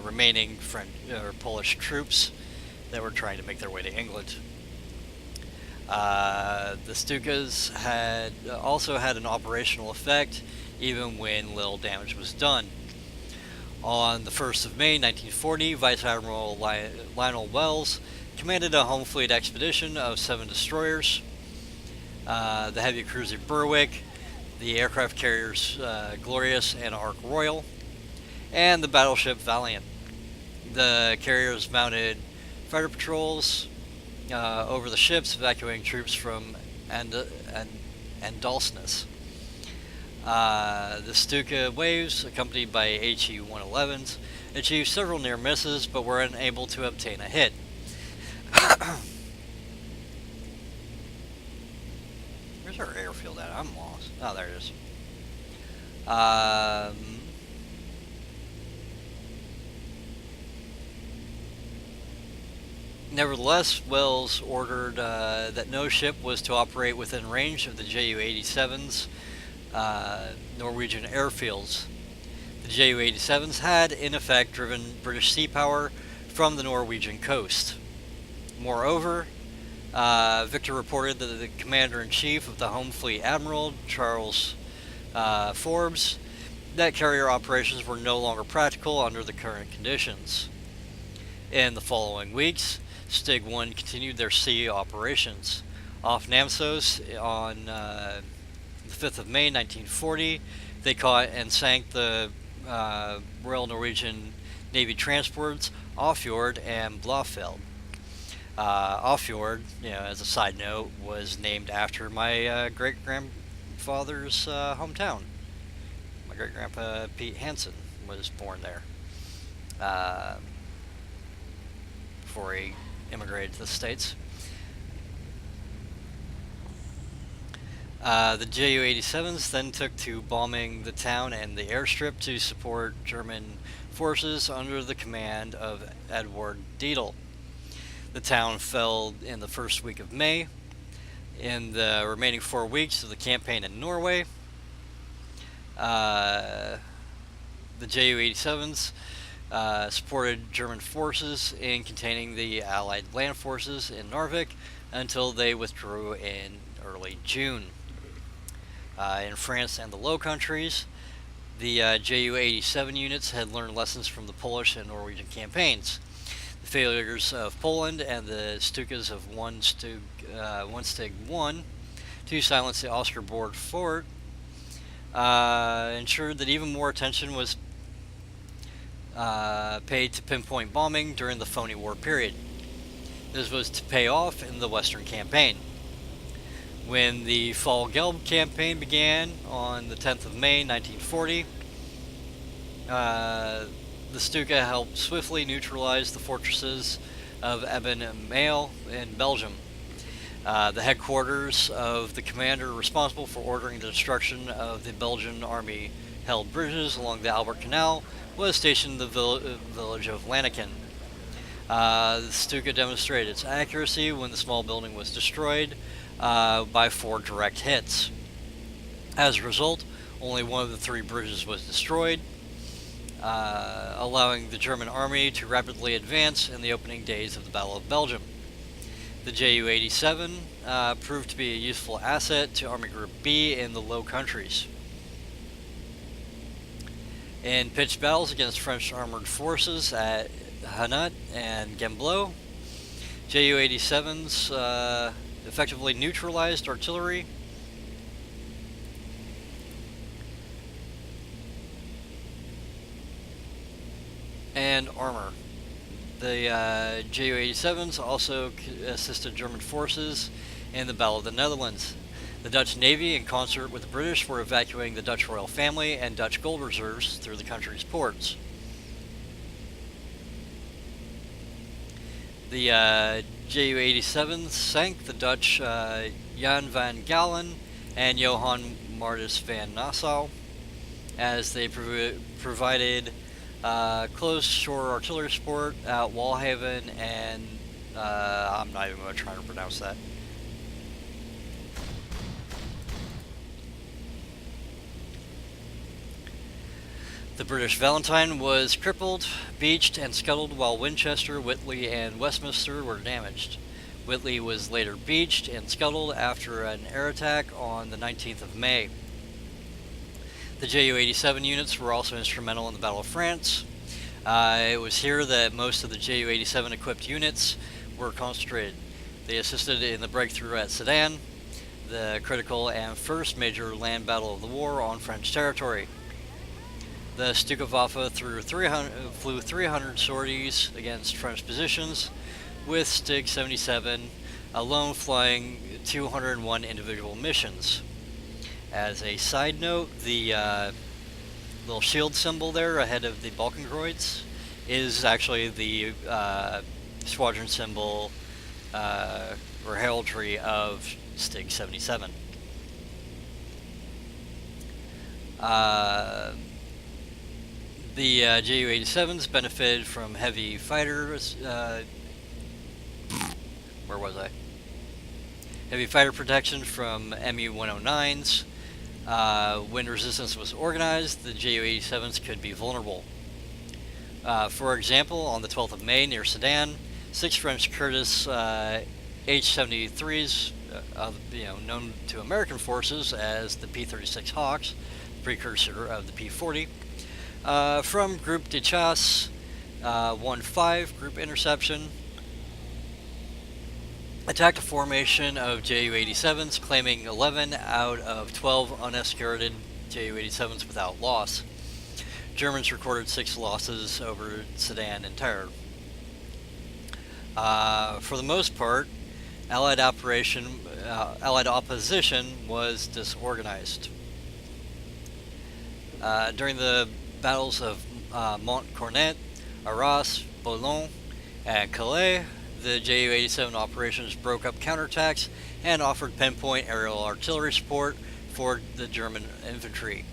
remaining French or Polish troops that were trying to make their way to England. The Stukas had also had an operational effect, even when little damage was done. On the 1st of May 1940, Vice Admiral Lionel Wells commanded a home fleet expedition of 7 destroyers, the heavy cruiser Berwick, the aircraft carriers Glorious and Ark Royal, and the battleship Valiant. The carriers mounted fighter patrols over the ships, evacuating troops from Andalsnes. The Stuka waves, accompanied by HE-111s, achieved several near misses, but were unable to obtain a hit. Where's our airfield at? I'm lost. Oh, there it is. Nevertheless, Wells ordered that no ship was to operate within range of the Ju-87's Norwegian airfields. The Ju-87s had, in effect, driven British sea power from the Norwegian coast. Moreover, Victor reported that the Commander-in-Chief of the Home Fleet Admiral, Charles Forbes, that carrier operations were no longer practical under the current conditions. In the following weeks, Stig 1 continued their sea operations. Off Namsos on the 5th of May 1940, they caught and sank the Royal Norwegian Navy transports Offjord and Blåfjell. Offjord, as a side note, was named after my great-grandfather's hometown. My great-grandpa Pete Hansen was born there before he immigrated to the States. The Ju-87s then took to bombing the town and the airstrip to support German forces under the command of Edward Dietl. The town fell in the first week of May. In the remaining 4 weeks of the campaign in Norway, the Ju-87s supported German forces in containing the Allied land forces in Narvik until they withdrew in early June. In France and the Low Countries, the Ju-87 units had learned lessons from the Polish and Norwegian campaigns. The failures of Poland and the Stukas of one Stig 1 to silence the Oscarborg fort ensured that even more attention was paid to pinpoint bombing during the phony war period. This was to pay off in the Western campaign. When the Fall Gelb campaign began on the 10th of May 1940, the Stuka helped swiftly neutralize the fortresses of Eben and Mael in Belgium. The headquarters of the commander responsible for ordering the destruction of the Belgian army held bridges along the Albert Canal was stationed in the village of Lanaken. The Stuka demonstrated its accuracy when the small building was destroyed by 4 direct hits. As a result, only one of the 3 bridges was destroyed, allowing the German army to rapidly advance in the opening days of the Battle of Belgium. The Ju-87 proved to be a useful asset to Army Group B in the Low Countries. In pitched battles against French armored forces at Hanut and Gembloux, Ju-87s effectively neutralized artillery and armor. The Ju-87s also assisted German forces in the Battle of the Netherlands. The Dutch Navy, in concert with the British, were evacuating the Dutch royal family and Dutch gold reserves through the country's ports. The Ju-87s sank the Dutch Jan van Galen and Johan Martis van Nassau, as they provided close shore artillery support at Walhaven and I'm not even going to try to pronounce that. The British Valentine was crippled, beached, and scuttled, while Winchester, Whitley, and Westminster were damaged. Whitley was later beached and scuttled after an air attack on the 19th of May. The Ju-87 units were also instrumental in the Battle of France. It was here that most of the Ju-87 equipped units were concentrated. They assisted in the breakthrough at Sedan. the critical and first major land battle of the war on French territory. The Stuka flew 300 sorties against French positions, with Stig 77 alone flying 201 individual missions. As a side note, the little shield symbol there ahead of the Balkankreuz is actually the squadron symbol or heraldry of Stig 77. The Ju-87s benefited from heavy fighters. Where was I? Heavy fighter protection from MU-109s. When resistance was organized, the Ju-87s could be vulnerable. For example, on the 12th of May near Sedan, 6 French Curtiss H-73s, known to American forces as the P-36 Hawks, precursor of the P-40, from Groupe de Chasse 1-5 group interception, attacked a formation of Ju-87s, claiming 11 out of 12 unescorted Ju-87s without loss. Germans recorded 6 losses over Sedan entire. For the most part, Allied opposition was disorganized. During the battles of Montcornet, Arras, Boulogne, and Calais, the Ju-87 operations broke up counterattacks and offered pinpoint aerial artillery support for the German infantry.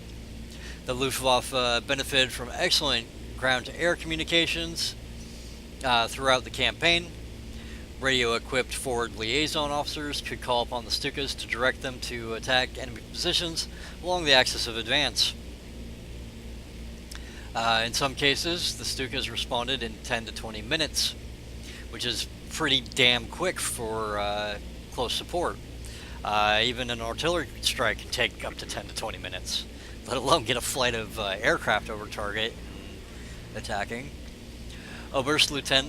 The Luftwaffe benefited from excellent ground-to-air communications throughout the campaign. Radio-equipped forward liaison officers could call upon the Stukas to direct them to attack enemy positions along the axis of advance. In some cases, the Stukas responded in 10 to 20 minutes, which is pretty damn quick for close support. Even an artillery strike can take up to 10 to 20 minutes, let alone get a flight of aircraft over target and attacking. Oberstleutnant,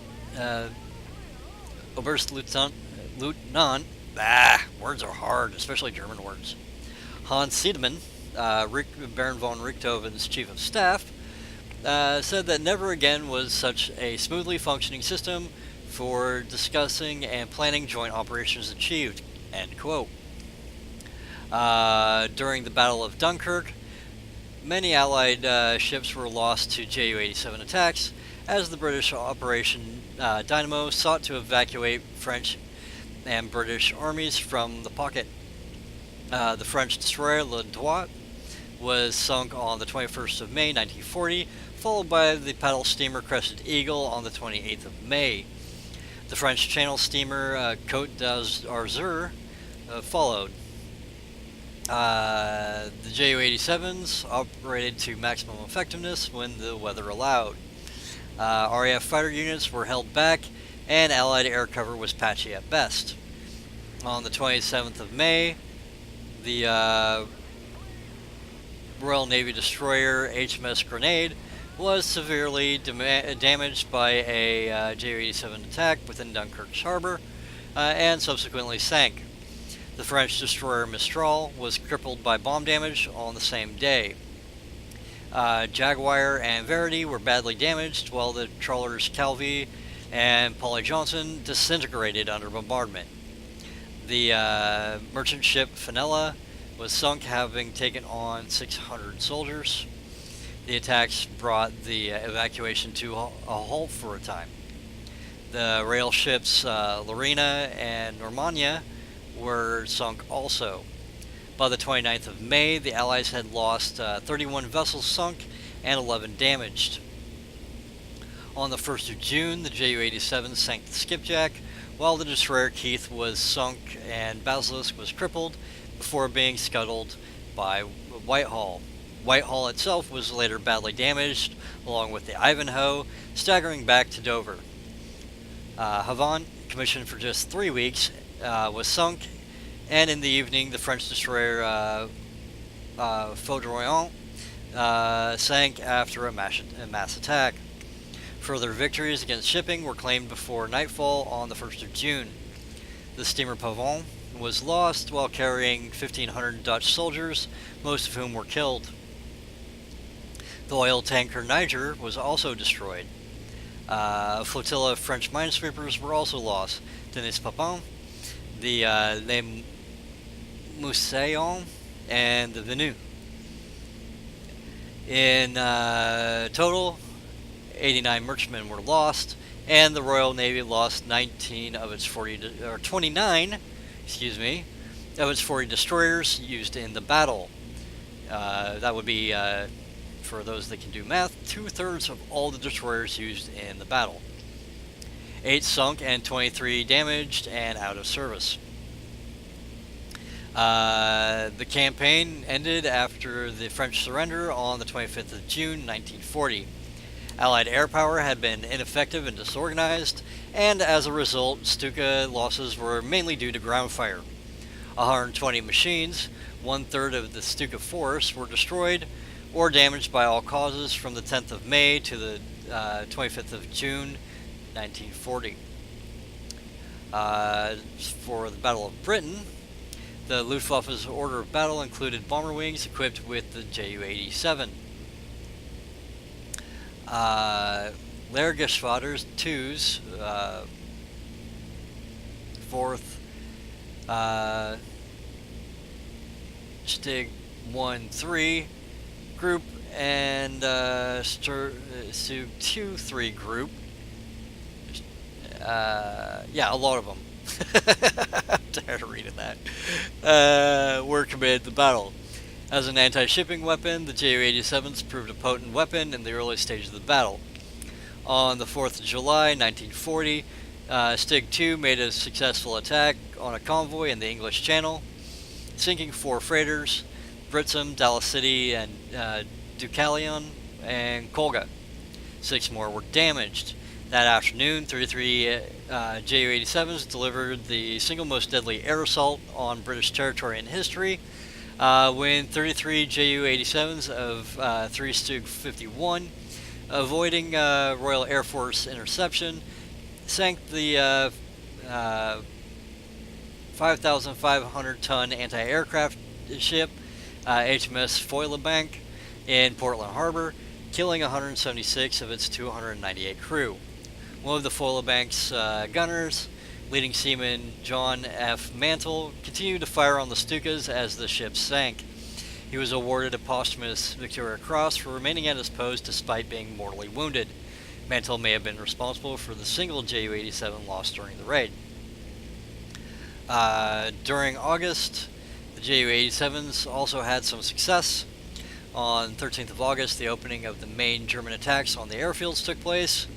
words are hard, especially German words. Hans Siedemann, Baron von Richthofen's chief of staff, said that never again was such a smoothly functioning system for discussing and planning joint operations achieved, end quote. During the Battle of Dunkirk, many Allied ships were lost to Ju-87 attacks as the British Operation Dynamo sought to evacuate French and British armies from the pocket. The French destroyer Le Droit was sunk on the 21st of May 1940, followed by the paddle steamer Crescent Eagle on the 28th of May. The French Channel steamer Côte d'Azur followed. The Ju-87s operated to maximum effectiveness when the weather allowed. RAF fighter units were held back, and Allied air cover was patchy at best. On the 27th of May, the Royal Navy destroyer HMS Grenade was severely damaged by a Ju-87 attack within Dunkirk's harbor and subsequently sank. The French destroyer Mistral was crippled by bomb damage on the same day. Jaguar and Verity were badly damaged, while the trawlers Calvi and Polly Johnson disintegrated under bombardment. The merchant ship Fenella was sunk, having taken on 600 soldiers. The attacks brought the evacuation to a halt for a time. The rail ships Lorena and Normannia were sunk also. By the 29th of May, the Allies had lost 31 vessels sunk and 11 damaged. On the 1st of June, the Ju-87 sank the Skipjack, while the destroyer Keith was sunk and Basilisk was crippled before being scuttled by Whitehall. Whitehall itself was later badly damaged, along with the Ivanhoe, staggering back to Dover. Havant, commissioned for just 3 weeks, was sunk, and in the evening the French destroyer Foudroyant sank after a mass attack. Further victories against shipping were claimed before nightfall on the 1st of June. The steamer Pavon was lost while carrying 1,500 Dutch soldiers, most of whom were killed. The oil tanker Niger was also destroyed. A flotilla of French minesweepers were also lost. Denis Papin, the Les Moussaillons, and the Venu. In total, 89 merchantmen were lost, and the Royal Navy lost 29 of its 40 destroyers used in the battle. That would be, for those that can do math, 2/3 of all the destroyers used in the battle. 8 sunk and 23 damaged and out of service. The campaign ended after the French surrender on the 25th of June, 1940. Allied air power had been ineffective and disorganized, and as a result, Stuka losses were mainly due to ground fire. 120 machines, 1/3 of the Stuka force, were destroyed or damaged by all causes from the 10th of May to the 25th of June, 1940. For the Battle of Britain, the Luftwaffe's order of battle included bomber wings equipped with the Ju-87. Lehrgeschwaders 2's 4th Stig 1-3 group and Sug 2-3 group. Yeah, a lot of them. I'm tired of reading that. Were committed to battle. As an anti-shipping weapon, the Ju-87s proved a potent weapon in the early stages of the battle. On the 4th of July, 1940, Stig 2 made a successful attack on a convoy in the English Channel, sinking 4 freighters, Britsum, Dallas City, and Deucalion, and Kolga. 6 more were damaged. That afternoon, 33 Ju-87s delivered the single most deadly air assault on British territory in history, when 33 Ju-87s of 3 Stug 51, avoiding Royal Air Force interception, sank the 5,500-ton anti-aircraft ship HMS Foylebank in Portland Harbor, killing 176 of its 298 crew. One of the Foylebank's gunners, leading seaman John F. Mantle, continued to fire on the Stukas as the ship sank. He was awarded a posthumous Victoria Cross for remaining at his post despite being mortally wounded. Mantle may have been responsible for the single Ju-87 lost during the raid. During August, the Ju-87s also had some success. On 13th of August, the opening of the main German attacks on the airfields took place.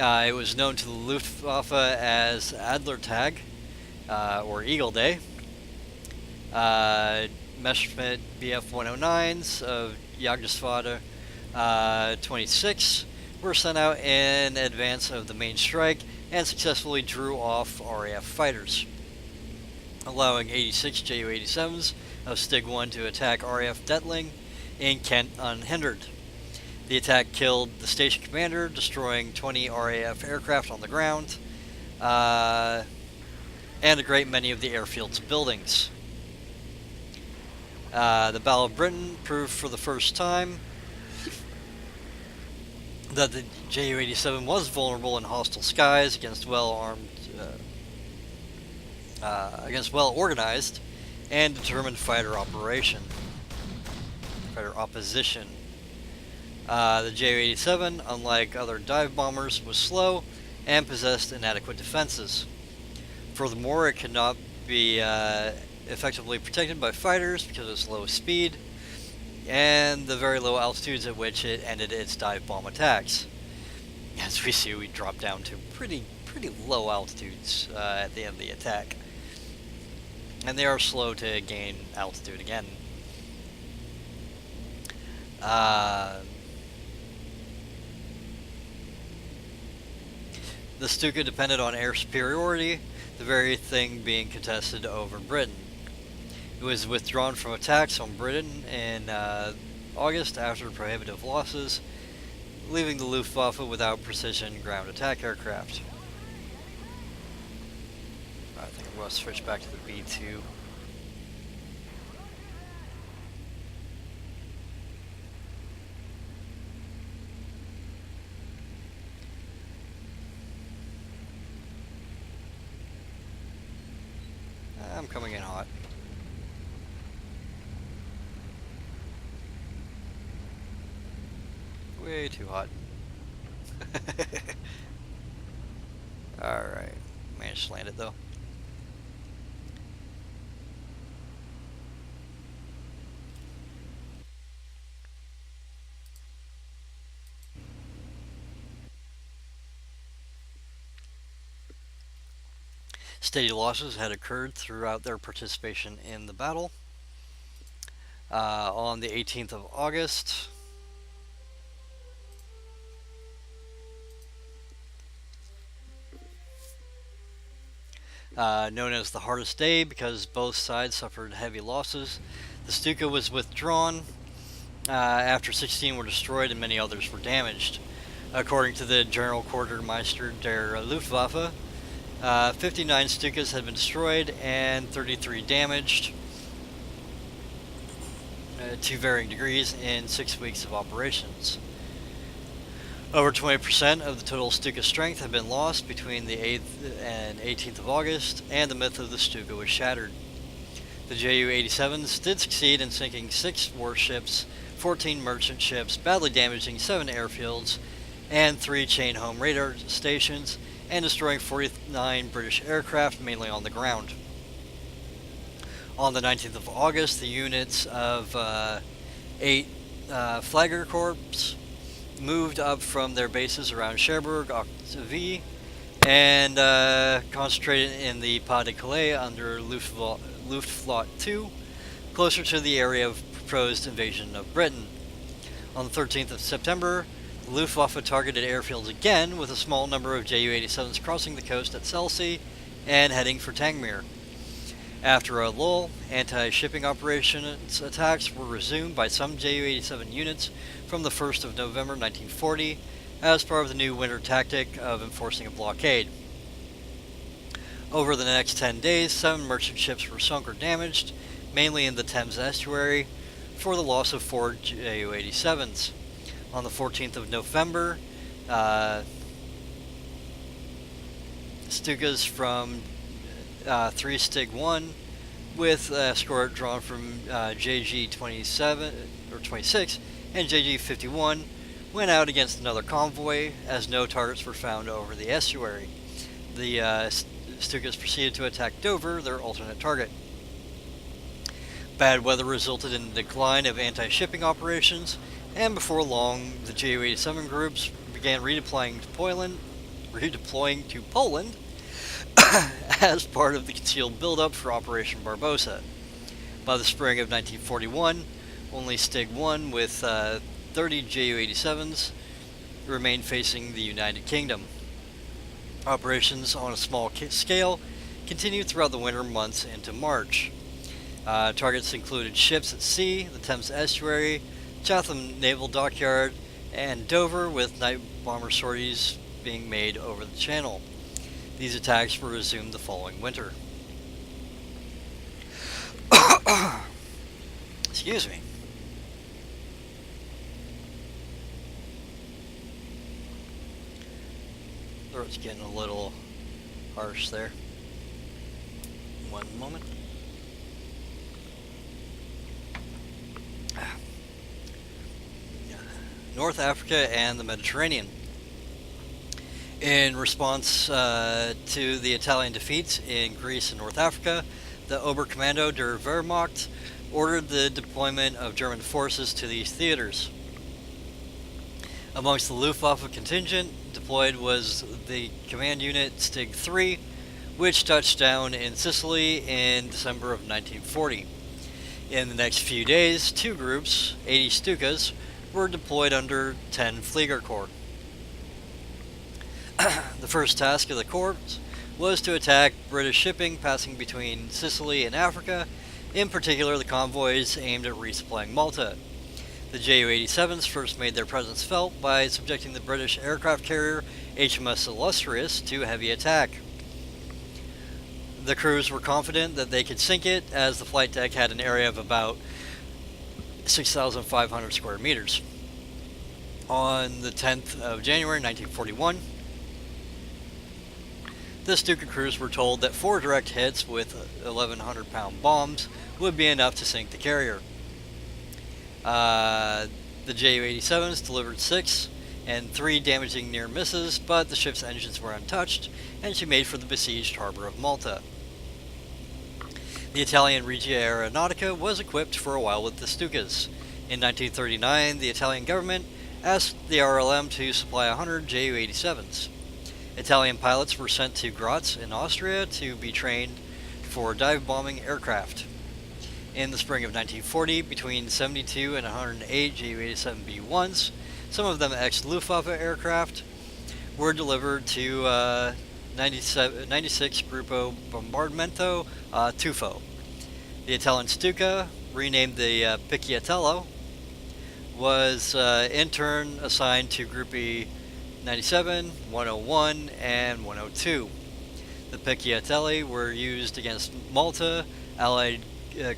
It was known to the Luftwaffe as Adlertag, or Eagle Day. Messerschmitt Bf-109s of Jagdgeschwader 26 were sent out in advance of the main strike and successfully drew off RAF fighters, allowing 86 Ju-87s of Stig 1 to attack RAF Detling in Kent unhindered. The attack killed the station commander, destroying 20 RAF aircraft on the ground, and a great many of the airfield's buildings. The Battle of Britain proved for the first time that the Ju-87 was vulnerable in hostile skies against well-organized and determined fighter opposition. The Ju-87, unlike other dive bombers, was slow and possessed inadequate defenses. Furthermore, it could not be effectively protected by fighters because of its low speed and the very low altitudes at which it ended its dive bomb attacks. As we see, we drop down to pretty low altitudes at the end of the attack, and they are slow to gain altitude again. The Stuka depended on air superiority, the very thing being contested over Britain. It was withdrawn from attacks on Britain in August after prohibitive losses, leaving the Luftwaffe without precision ground attack aircraft. I think I'm We'll switch back to the B2. I'm coming in hot. Way too hot. Alright. Managed to land it though. Steady losses had occurred throughout their participation in the battle. On the 18th of August, known as the hardest day because both sides suffered heavy losses, the Stuka was withdrawn after 16 were destroyed and many others were damaged. According to the General Quartermeister der Luftwaffe, 59 Stukas had been destroyed and 33 damaged to varying degrees in 6 weeks of operations. Over 20% of the total Stuka strength had been lost between the 8th and 18th of August, and the myth of the Stuka was shattered. The Ju-87s did succeed in sinking 6 warships, 14 merchant ships, badly damaging 7 airfields, and 3 chain-home radar stations, and destroying 49 British aircraft, mainly on the ground. On the 19th of August, the units of 8 Flagger Corps moved up from their bases around Cherbourg, Octavie, and concentrated in the Pas de Calais under Luftflotte 2, closer to the area of proposed invasion of Britain. On the 13th of September, the Luftwaffe targeted airfields again, with a small number of Ju-87s crossing the coast at Selsey and heading for Tangmere. After a lull, anti-shipping operations attacks were resumed by some Ju-87 units from the 1st of November 1940 as part of the new winter tactic of enforcing a blockade. Over the next 10 days, 7 merchant ships were sunk or damaged, mainly in the Thames estuary, for the loss of 4 Ju-87s. On the 14th of November, Stukas from 3 Stig 1 with escort drawn from JG 27 or 26 and JG 51 went out against another convoy as no targets were found over the estuary. The Stukas proceeded to attack Dover, their alternate target. Bad weather resulted in the decline of anti-shipping operations, and before long, the Ju-87 groups began redeploying to Poland as part of the concealed buildup for Operation Barbarossa. By the spring of 1941, only Stig 1 with 30 Ju-87s remained facing the United Kingdom. Operations on a small scale continued throughout the winter months into March. Targets included ships at sea, the Thames estuary, Chatham Naval Dockyard, and Dover, with night bomber sorties being made over the channel. These attacks were resumed the following winter. Excuse me. Throat's getting a little harsh there. One moment. North Africa and the Mediterranean. In response to the Italian defeats in Greece and North Africa, the Oberkommando der Wehrmacht ordered the deployment of German forces to these theaters. Amongst the Luftwaffe contingent deployed was the command unit Stig 3, which touched down in Sicily in December of 1940. In the next few days, 2 groups, 80 Stukas, were deployed under 10 Flieger Corps. The first task of the corps was to attack British shipping passing between Sicily and Africa, in particular the convoys aimed at resupplying Malta. The Ju-87s first made their presence felt by subjecting the British aircraft carrier HMS Illustrious to heavy attack. The crews were confident that they could sink it, as the flight deck had an area of about 6,500 square meters. On the 10th of January 1941, the Stuka crews were told that 4 direct hits with 1,100-pound bombs would be enough to sink the carrier. The Ju-87s delivered 6 and 3 damaging near misses, but the ship's engines were untouched, and she made for the besieged harbor of Malta. The Italian Regia Aeronautica was equipped for a while with the Stukas. In 1939, the Italian government asked the RLM to supply 100 Ju-87s. Italian pilots were sent to Graz in Austria to be trained for dive-bombing aircraft. In the spring of 1940, between 72 and 108 Ju-87B1s, some of them ex-Luftwaffe aircraft, were delivered to 96 Gruppo Bombardamento Tufo. The Italian Stuka, renamed the Picchiatello, was in turn assigned to Gruppi 97, 101, and 102. The Picchiatelli were used against Malta, Allied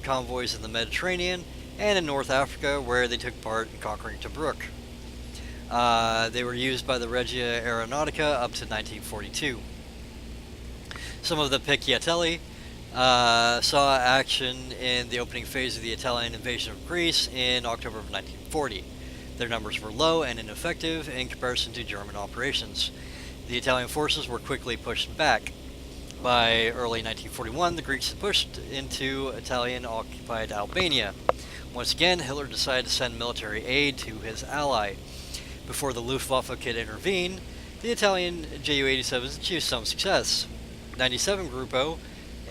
convoys in the Mediterranean, and in North Africa, where they took part in conquering Tobruk. They were used by the Regia Aeronautica up to 1942. Some of the Picchiatelli saw action in the opening phase of the Italian invasion of Greece in October of 1940. Their numbers were low and ineffective in comparison to German operations. The Italian forces were quickly pushed back. By early 1941, the Greeks had pushed into Italian-occupied Albania. Once again, Hitler decided to send military aid to his ally. Before the Luftwaffe could intervene, the Italian Ju-87s achieved some success. 97 Gruppo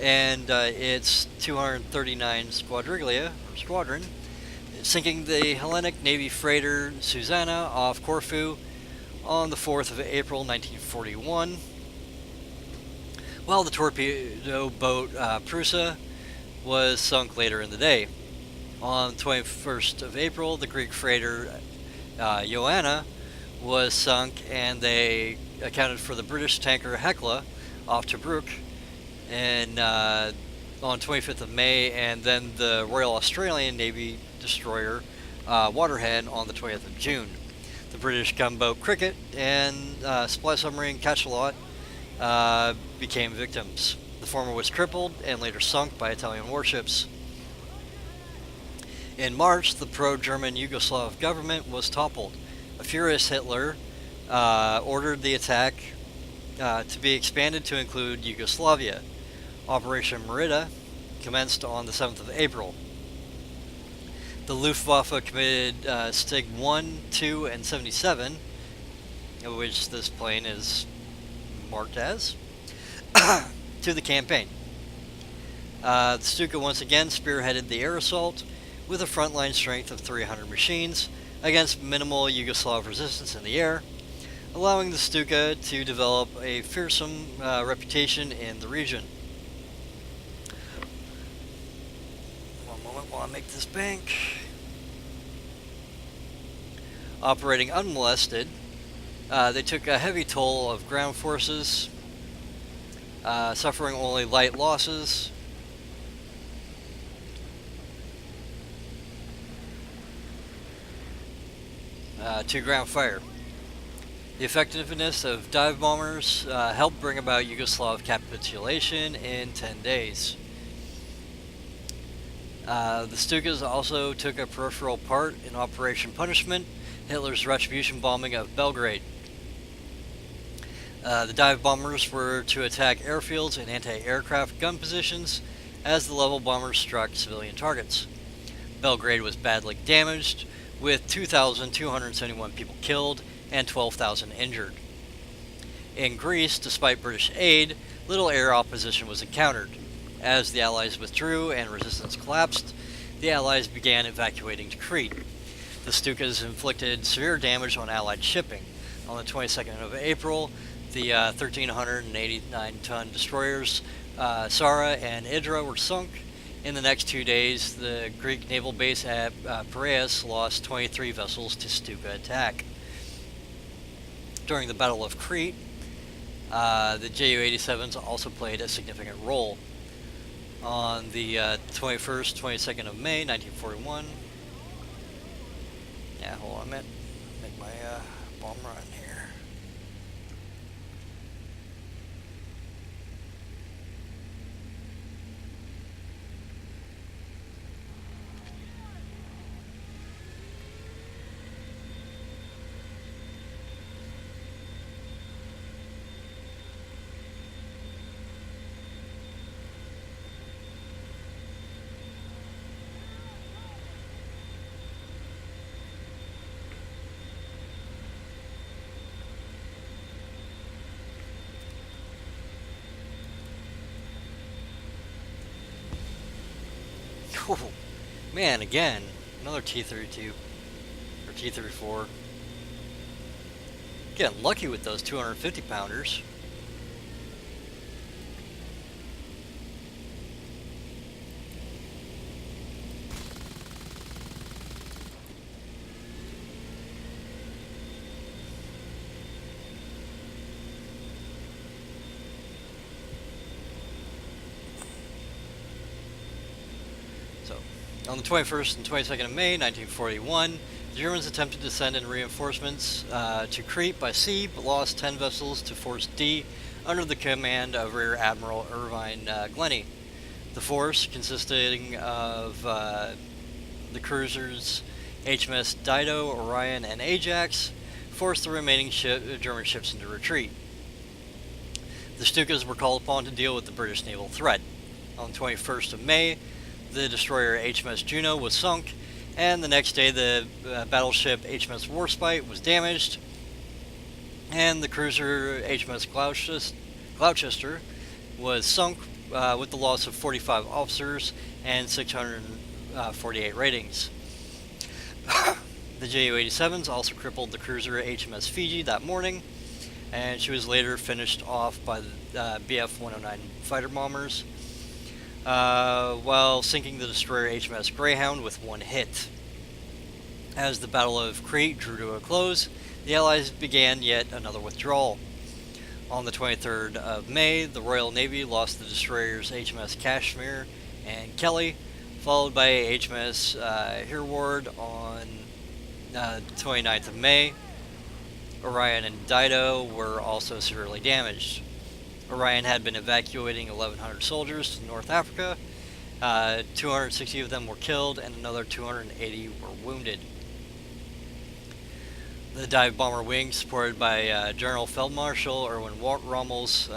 and its 239 Squadron, sinking the Hellenic Navy freighter Susanna off Corfu on the 4th of April 1941, while the torpedo boat Prusa was sunk later in the day. On the 21st of April, the Greek freighter Ioanna was sunk, and they accounted for the British tanker Hecla off Tobruk and on 25th of May, and then the Royal Australian Navy destroyer Waterhead on the 20th of June. The British gunboat Cricket and supply submarine Cachalot became victims. The former was crippled and later sunk by Italian warships. In March, the pro-German Yugoslav government was toppled. A furious Hitler ordered the attack to be expanded to include Yugoslavia. Operation Merida commenced on the 7th of April. The Luftwaffe committed Stig 1, 2, and 77, which this plane is marked as, to the campaign. The Stuka once again spearheaded the air assault with a frontline strength of 300 machines against minimal Yugoslav resistance in the air, allowing the Stuka to develop a fearsome reputation in the region. One moment while I make this bank. Operating unmolested, they took a heavy toll of ground forces, suffering only light losses. To ground fire. The effectiveness of dive bombers helped bring about Yugoslav capitulation in 10 days. The Stukas also took a peripheral part in Operation Punishment, Hitler's retribution bombing of Belgrade. The dive bombers were to attack airfields and anti-aircraft gun positions as the level bombers struck civilian targets. Belgrade was badly damaged, with 2,271 people killed and 12,000 injured. In Greece, despite British aid, little air opposition was encountered. As the Allies withdrew and resistance collapsed, the Allies began evacuating to Crete. The Stukas inflicted severe damage on Allied shipping. On the 22nd of April, the 1,389-ton destroyers Sara and Idra were sunk. In the next 2 days, the Greek naval base at Piraeus lost 23 vessels to Stuka attack. During the Battle of Crete, the Ju-87s also played a significant role. On the 21st, 22nd of May, 1941. Yeah, hold on a minute. Make my bomb run here. Oh, man, again, another T-32 or T-34. Getting lucky with those 250 pounders. So, on the 21st and 22nd of May, 1941, the Germans attempted to send in reinforcements to Crete by sea, but lost 10 vessels to Force D under the command of Rear Admiral Irvine Glennie. The force, consisting of the cruisers HMS Dido, Orion, and Ajax, forced the remaining German ships into retreat. The Stukas were called upon to deal with the British naval threat. On the 21st of May, the destroyer HMS Juno was sunk, and the next day the battleship HMS Warspite was damaged, and the cruiser HMS Gloucester was sunk with the loss of 45 officers and 648 ratings. The Ju-87s also crippled the cruiser HMS Fiji that morning, and she was later finished off by the Bf-109 fighter bombers, while sinking the destroyer HMS Greyhound with one hit. As the Battle of Crete drew to a close, the Allies began yet another withdrawal. On the 23rd of May, the Royal Navy lost the destroyers HMS Kashmir and Kelly, followed by HMS Hereward on the 29th of May. Orion and Dido were also severely damaged. Orion had been evacuating 1,100 soldiers to North Africa. 260 of them were killed, and another 280 were wounded. The dive bomber wing, supported by General Feldmarschall Erwin Rommel's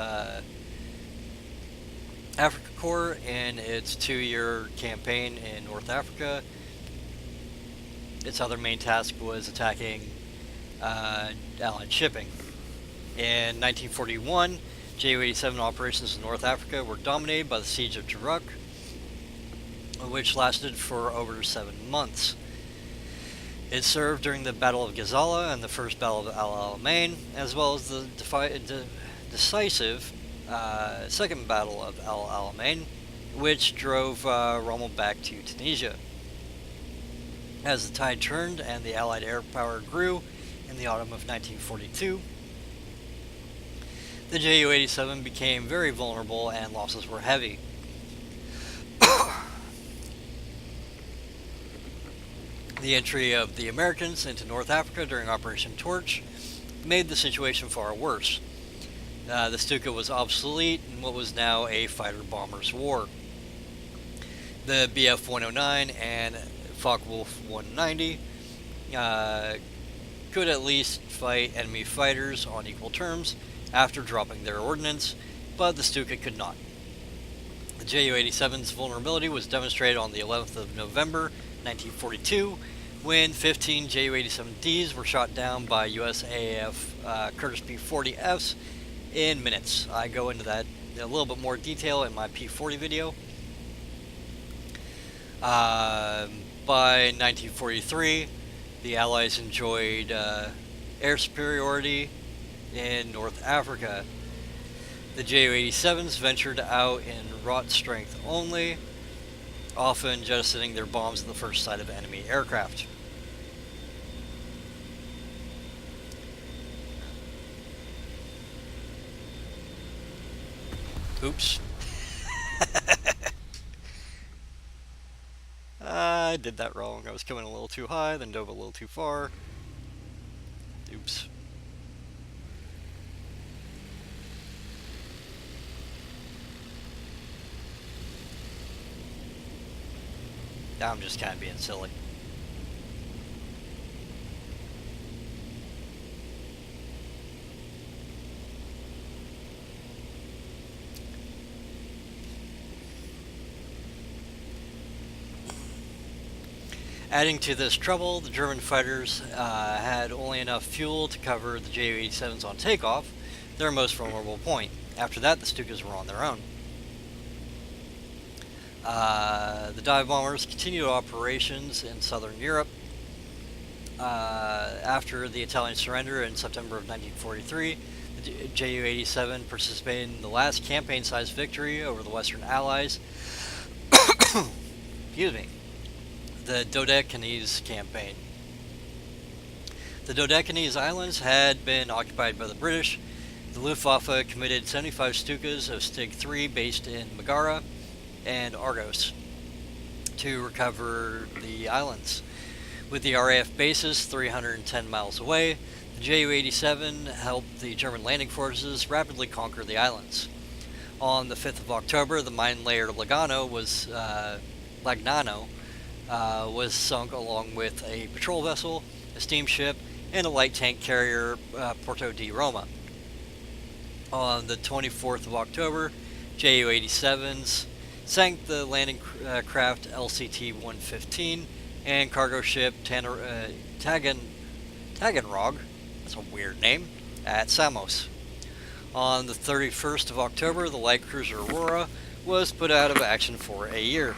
Africa Corps in its 2-year campaign in North Africa. Its other main task was attacking Allied shipping. In 1941, Ju-87 operations in North Africa were dominated by the Siege of Tobruk, which lasted for over 7 months. It served during the Battle of Gazala and the First Battle of Al Alamein, as well as the decisive Second Battle of Al Alamein, which drove Rommel back to Tunisia. As the tide turned and the Allied air power grew in the autumn of 1942, the Ju-87 became very vulnerable and losses were heavy. The entry of the Americans into North Africa during Operation Torch made the situation far worse. The Stuka was obsolete in what was now a fighter-bombers war. The Bf-109 and Focke-Wulf 190 could at least fight enemy fighters on equal terms after dropping their ordnance, but the Stuka could not. The Ju-87's vulnerability was demonstrated on the 11th of November 1942, when 15 Ju-87Ds were shot down by USAF Curtiss P-40Fs in minutes. I go into that in a little bit more detail in my P-40 video. By 1943, the Allies enjoyed air superiority in North Africa. The Ju-87s ventured out in wrought strength only, often jettisoning their bombs at the first sight of enemy aircraft. Oops. did that wrong. I was coming a little too high, then dove a little too far. Oops. Now I'm just kind of being silly. Adding to this trouble, the German fighters had only enough fuel to cover the Ju-87s on takeoff, their most vulnerable point. After that, the Stukas were on their own. The dive bombers continued operations in southern Europe. After the Italian surrender in September of 1943, the Ju-87 participated in the last campaign-sized victory over the Western Allies. Excuse me. The Dodecanese campaign. The Dodecanese Islands had been occupied by the British. The Luftwaffe committed 75 Stukas of Stig 3 based in Megara and Argos to recover the islands. With the RAF bases 310 miles away, the Ju-87 helped the German landing forces rapidly conquer the islands. On the 5th of October, the mine layer Lagnano was sunk along with a patrol vessel, a steamship, and a light tank carrier, Porto di Roma. On the 24th of October, Ju-87s sank the landing craft LCT-115 and cargo ship Taganrog, that's a weird name, at Samos. On the 31st of October, the light cruiser Aurora was put out of action for a year.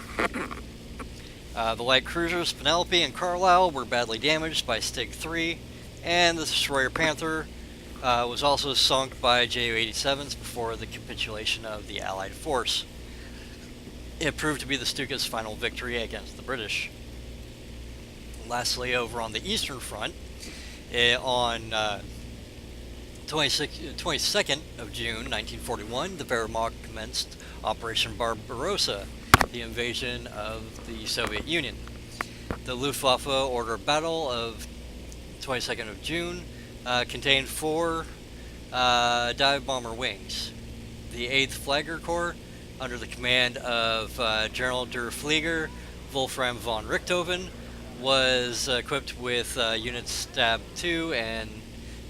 The light cruisers Penelope and Carlisle were badly damaged by Stig 3, and the destroyer Panther was also sunk by Ju-87s before the capitulation of the Allied force. It proved to be the Stuka's final victory against the British. Lastly, over on the Eastern Front, on 22nd of June 1941, the Wehrmacht commenced Operation Barbarossa, the invasion of the Soviet Union. The Luftwaffe Order of Battle of 22nd of June contained 4 dive bomber wings. The 8th Flagger Corps, under the command of General der Flieger Wolfram von Richthofen, was equipped with units Stab 2 and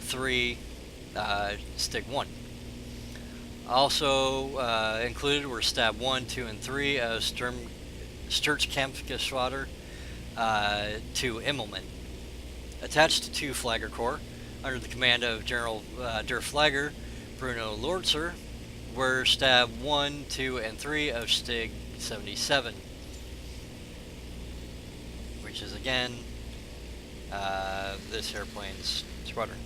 3 Stig 1. Also included were Stab 1, 2, and 3 of Sturzkampfgeschwader to Immelmann. Attached to 2 Flagger Corps, under the command of General der Flagger Bruno Lorzer, were Stab 1, 2, and 3 of Stig 77, which is again this airplane's squadron.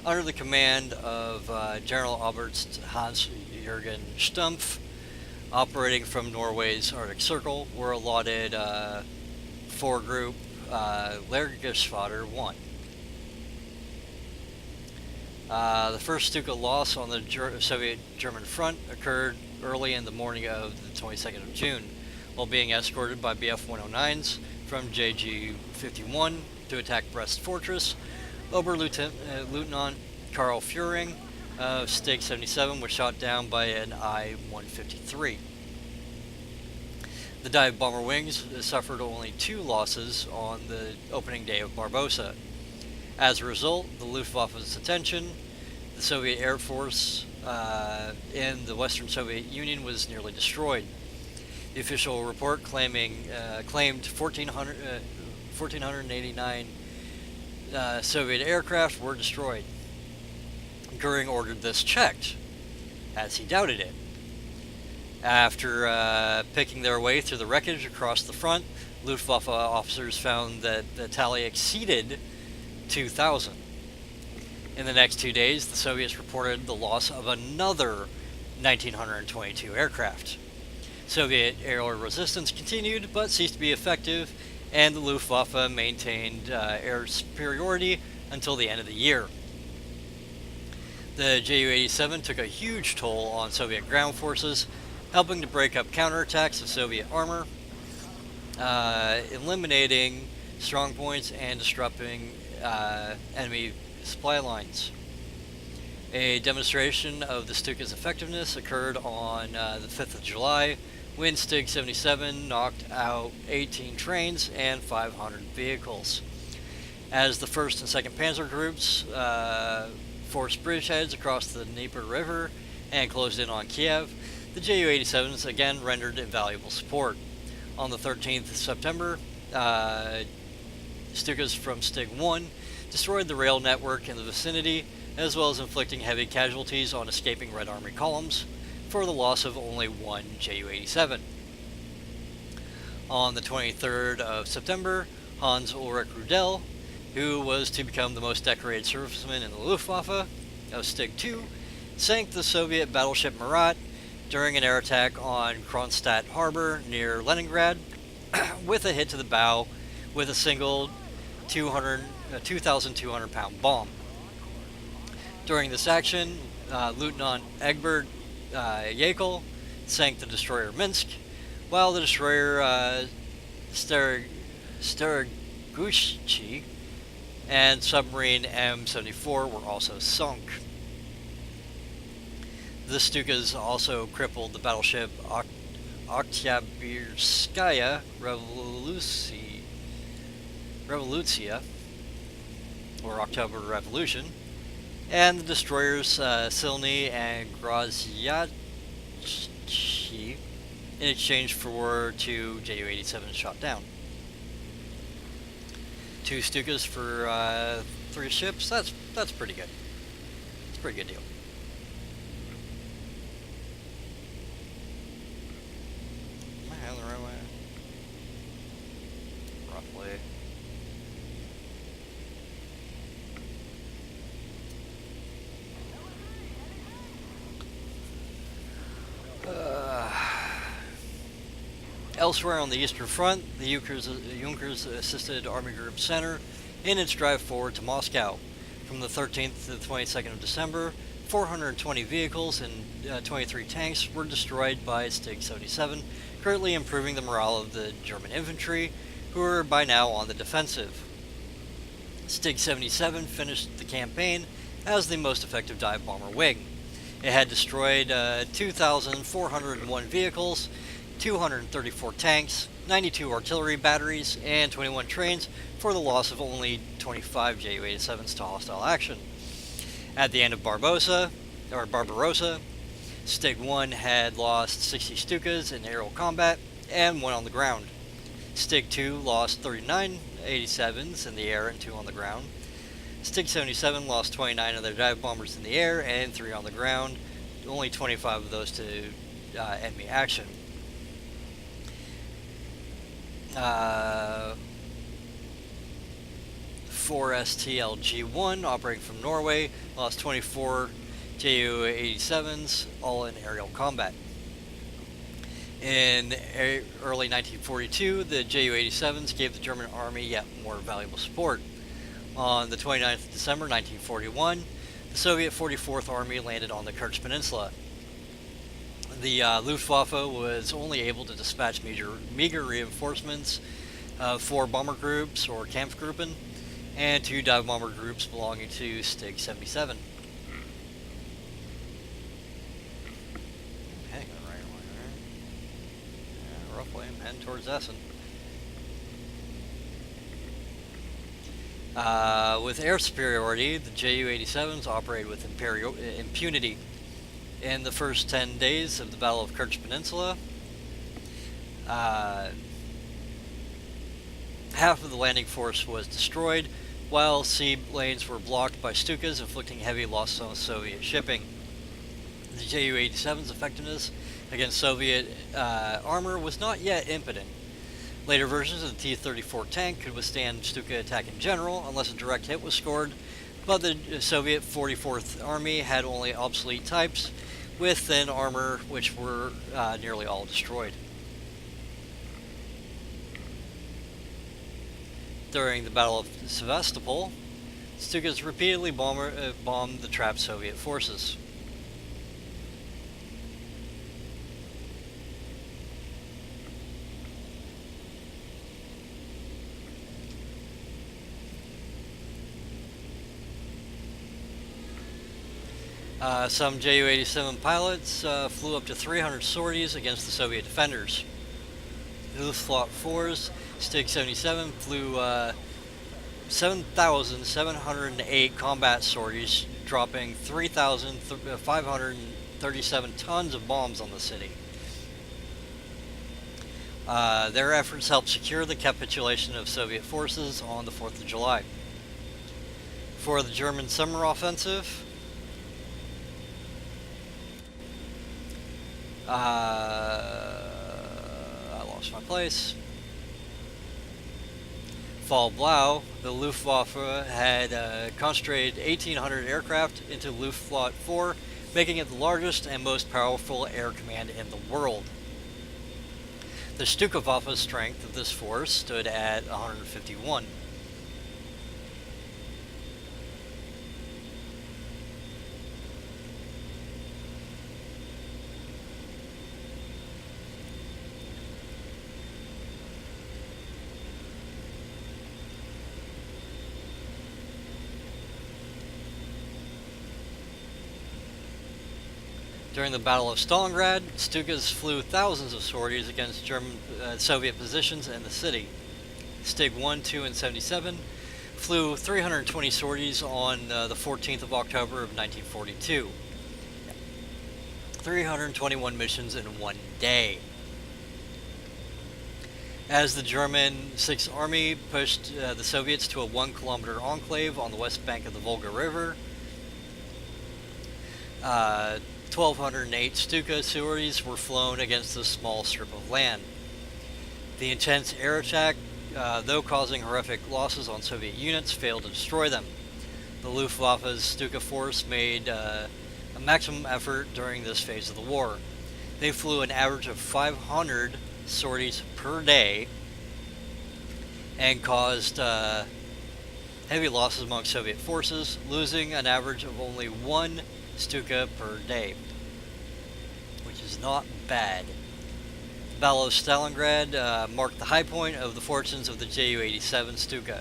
Under the command of General Oberst Hans-Jürgen Stumpf, operating from Norway's Arctic Circle, were allotted 4 Group Lehrgeschwader 1. The first Stuka loss on the Soviet-German front occurred early in the morning of the 22nd of June, while being escorted by Bf-109s from JG-51 to attack Brest Fortress. Oberleutnant Karl Führing of Stig 77 was shot down by an I-153. The dive bomber wings suffered only 2 losses on the opening day of Barbarossa. As a result, the Luftwaffe's attention, the Soviet Air Force in the Western Soviet Union was nearly destroyed. The official report claimed 1,489 Soviet aircraft were destroyed. Goering ordered this checked, as he doubted it. After picking their way through the wreckage across the front, Luftwaffe officers found that the tally exceeded 2,000. In the next 2 days, the Soviets reported the loss of another 1,922 aircraft. Soviet air resistance continued, but ceased to be effective, and the Luftwaffe maintained air superiority until the end of the year. The Ju-87 took a huge toll on Soviet ground forces, helping to break up counterattacks of Soviet armor, eliminating strong points and disrupting enemy supply lines. A demonstration of the Stuka's effectiveness occurred on the 5th of July when Stig 77 knocked out 18 trains and 500 vehicles. As the 1st and 2nd Panzer Groups forced bridgeheads across the Dnieper River and closed in on Kiev, the Ju-87s again rendered invaluable support. On the 13th of September, Stukas from Stig 1 destroyed the rail network in the vicinity, as well as inflicting heavy casualties on escaping Red Army columns, for the loss of only one Ju-87. On the 23rd of September, Hans Ulrich Rudel, who was to become the most decorated serviceman in the Luftwaffe of Stig 2, sank the Soviet battleship Marat during an air attack on Kronstadt Harbor near Leningrad with a hit to the bow with a single 2,200-pound bomb. During this action, Lieutenant Egbert Yakel sank the destroyer Minsk, while the destroyer Staraguchi and submarine M74 were also sunk. The Stukas also crippled the battleship Oktyabrskaya Revoluция, or October Revolution, and the destroyers Silny and Grozyachi in exchange for two Ju-87s shot down. 2 Stukas for 3 ships. That's pretty good. It's a pretty good deal. Am I heading the right way? Roughly. Elsewhere on the Eastern Front, the Junkers assisted Army Group Center in its drive forward to Moscow. From the 13th to the 22nd of December, 420 vehicles and 23 tanks were destroyed by Stig 77, greatly improving the morale of the German infantry, who were by now on the defensive. Stig 77 finished the campaign as the most effective dive bomber wing. It had destroyed 2,401 vehicles, 234 tanks, 92 artillery batteries, and 21 trains, for the loss of only 25 Ju-87s to hostile action. At the end of Barbarossa, Stig 1 had lost 60 Stukas in aerial combat and 1 on the ground. Stig 2 lost 39 87s in the air and 2 on the ground. Stig 77 lost 29 of their dive bombers in the air and 3 on the ground, only 25 of those to enemy action. 4 STLG-1, operating from Norway, lost 24 Ju-87s, all in aerial combat. In early 1942, the Ju-87s gave the German army yet more valuable support. On the 29th of December 1941, the Soviet 44th Army landed on the Kerch Peninsula. The Luftwaffe was only able to dispatch meager reinforcements of 4 bomber groups, or Kampfgruppen, and 2 dive bomber groups belonging to Stig 77. Okay, going right along there. Yeah, roughly, I'm heading towards Essen. With air superiority, the Ju-87s operated with impunity. In the first 10 days of the Battle of Kerch Peninsula, half of the landing force was destroyed, while sea lanes were blocked by Stukas, inflicting heavy losses on Soviet shipping. The Ju-87's effectiveness against Soviet armor was not yet impotent. Later versions of the T-34 tank could withstand Stuka attack in general, unless a direct hit was scored, but the Soviet 44th Army had only obsolete types with thin armor, which were nearly all destroyed. During the Battle of Sevastopol, Stukas repeatedly bombed the trapped Soviet forces. Some Ju-87 pilots flew up to 300 sorties against the Soviet defenders. Luftwaffe 4's Stig-77 flew 7,708 combat sorties, dropping 3,537 tons of bombs on the city. Their efforts helped secure the capitulation of Soviet forces on the 4th of July. For the German summer offensive, I lost my place. Fall Blau, the Luftwaffe had concentrated 1,800 aircraft into Luftwaffe 4, making it the largest and most powerful air command in the world. The Stuka Waffe's strength of this force stood at 151. During the Battle of Stalingrad, Stukas flew thousands of sorties against Soviet positions in the city. Stig 1, 2, and 77 flew 320 sorties on the 14th of October of 1942. 321 missions in one day. As the German Sixth Army pushed the Soviets to a 1-kilometer enclave on the west bank of the Volga River, 1,208 Stuka sorties were flown against this small strip of land. The intense air attack, though causing horrific losses on Soviet units, failed to destroy them. The Luftwaffe's Stuka force made a maximum effort during this phase of the war. They flew an average of 500 sorties per day and caused heavy losses among Soviet forces, losing an average of only 1 Stuka per day, which is not bad. The Battle of Stalingrad marked the high point of the fortunes of the Ju-87 Stuka.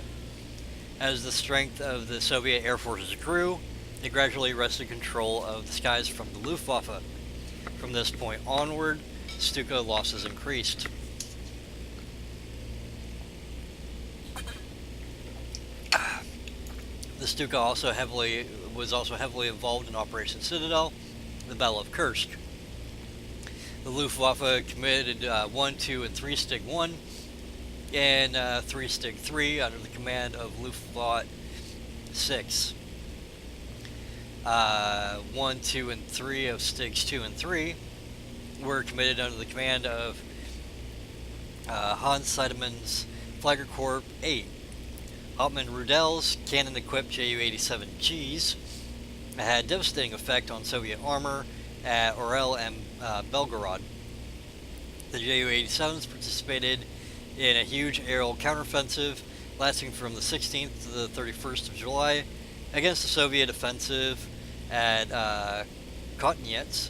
As the strength of the Soviet air forces grew, they gradually wrested control of the skies from the Luftwaffe. From this point onward, Stuka losses increased. The Stuka was also heavily involved in Operation Citadel, the Battle of Kursk. The Luftwaffe committed 1, 2, and 3 Stig 1 and 3 Stig 3 under the command of Luftwaffe 6. 1, 2, and 3 of Stigs 2 and 3 were committed under the command of Hans Seidemann's Flagger Corps 8. Hauptmann-Rudel's cannon-equipped Ju-87Gs had devastating effect on Soviet armor at Orel and Belgorod. The Ju-87s participated in a huge aerial counteroffensive lasting from the 16th to the 31st of July against the Soviet offensive at Kotnetz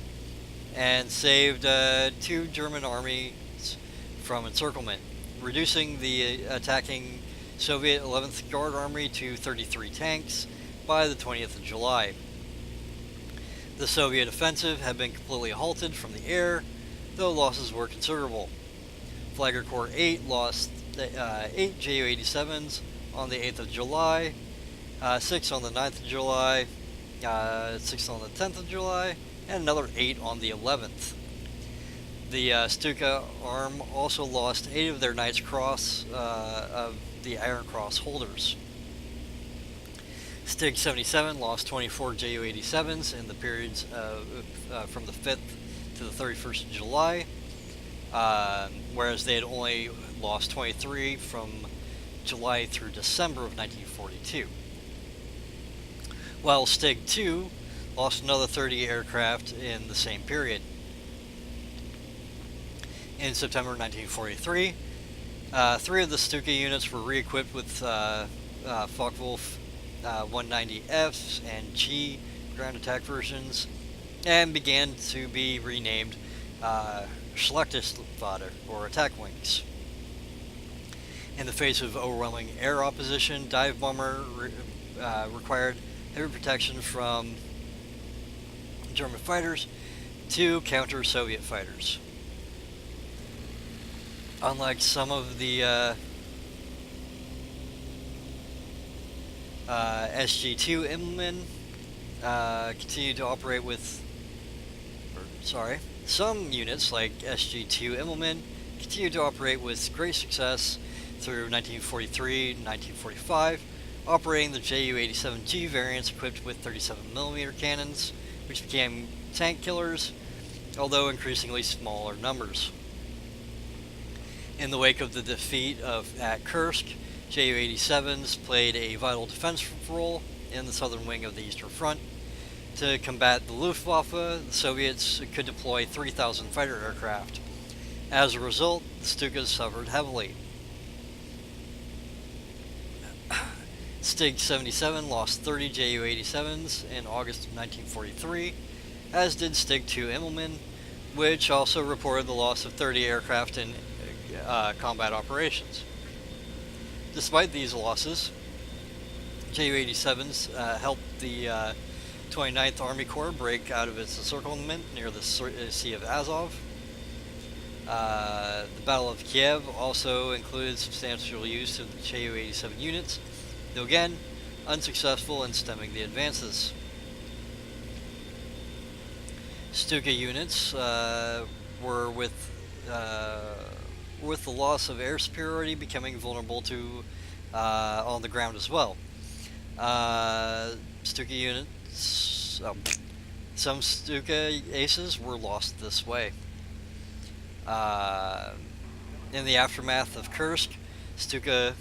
and saved 2 German armies from encirclement, reducing the attacking Soviet 11th Guard Army to 33 tanks by the 20th of July. The Soviet offensive had been completely halted from the air, though losses were considerable. Flagger Corps 8 lost 8 Ju-87s on the 8th of July, 6 on the 9th of July, 6 on the 10th of July, and another 8 on the 11th. The Stuka Arm also lost 8 of their Knight's Cross of the Iron Cross holders. Stig 77 lost 24 Ju-87s in the periods from the 5th to the 31st of July, whereas they had only lost 23 from July through December of 1942. While Stig 2 lost another 30 aircraft in the same period. In September 1943, 3 of the Stuka units were re-equipped with Focke-Wulf 190Fs and G ground attack versions and began to be renamed Schlechtes-Fahrer, or attack wings. In the face of overwhelming air opposition, dive bomber required heavy protection from German fighters to counter Soviet fighters. Unlike some of the SG-2 Immelmann continued to operate with, some units like SG-2 Immelmann continued to operate with great success through 1943-1945, operating the Ju-87G variants equipped with 37mm cannons, which became tank killers, although increasingly smaller numbers. In the wake of the defeat at Kursk, Ju-87s played a vital defense role in the southern wing of the Eastern Front. To combat the Luftwaffe, the Soviets could deploy 3,000 fighter aircraft. As a result, the Stukas suffered heavily. Stig 77 lost 30 Ju-87s in August of 1943, as did Stig 2 Immelmann, which also reported the loss of 30 aircraft in combat operations. Despite these losses, Ju-87s helped the 29th Army Corps break out of its encirclement near the Sea of Azov. The Battle of Kiev also included substantial use of the Ju-87 units, though again, unsuccessful in stemming the advances. Stuka units were with the loss of air superiority becoming vulnerable to on the ground as well. Stuka units, some Stuka aces were lost this way. In the aftermath of Kursk, Stuka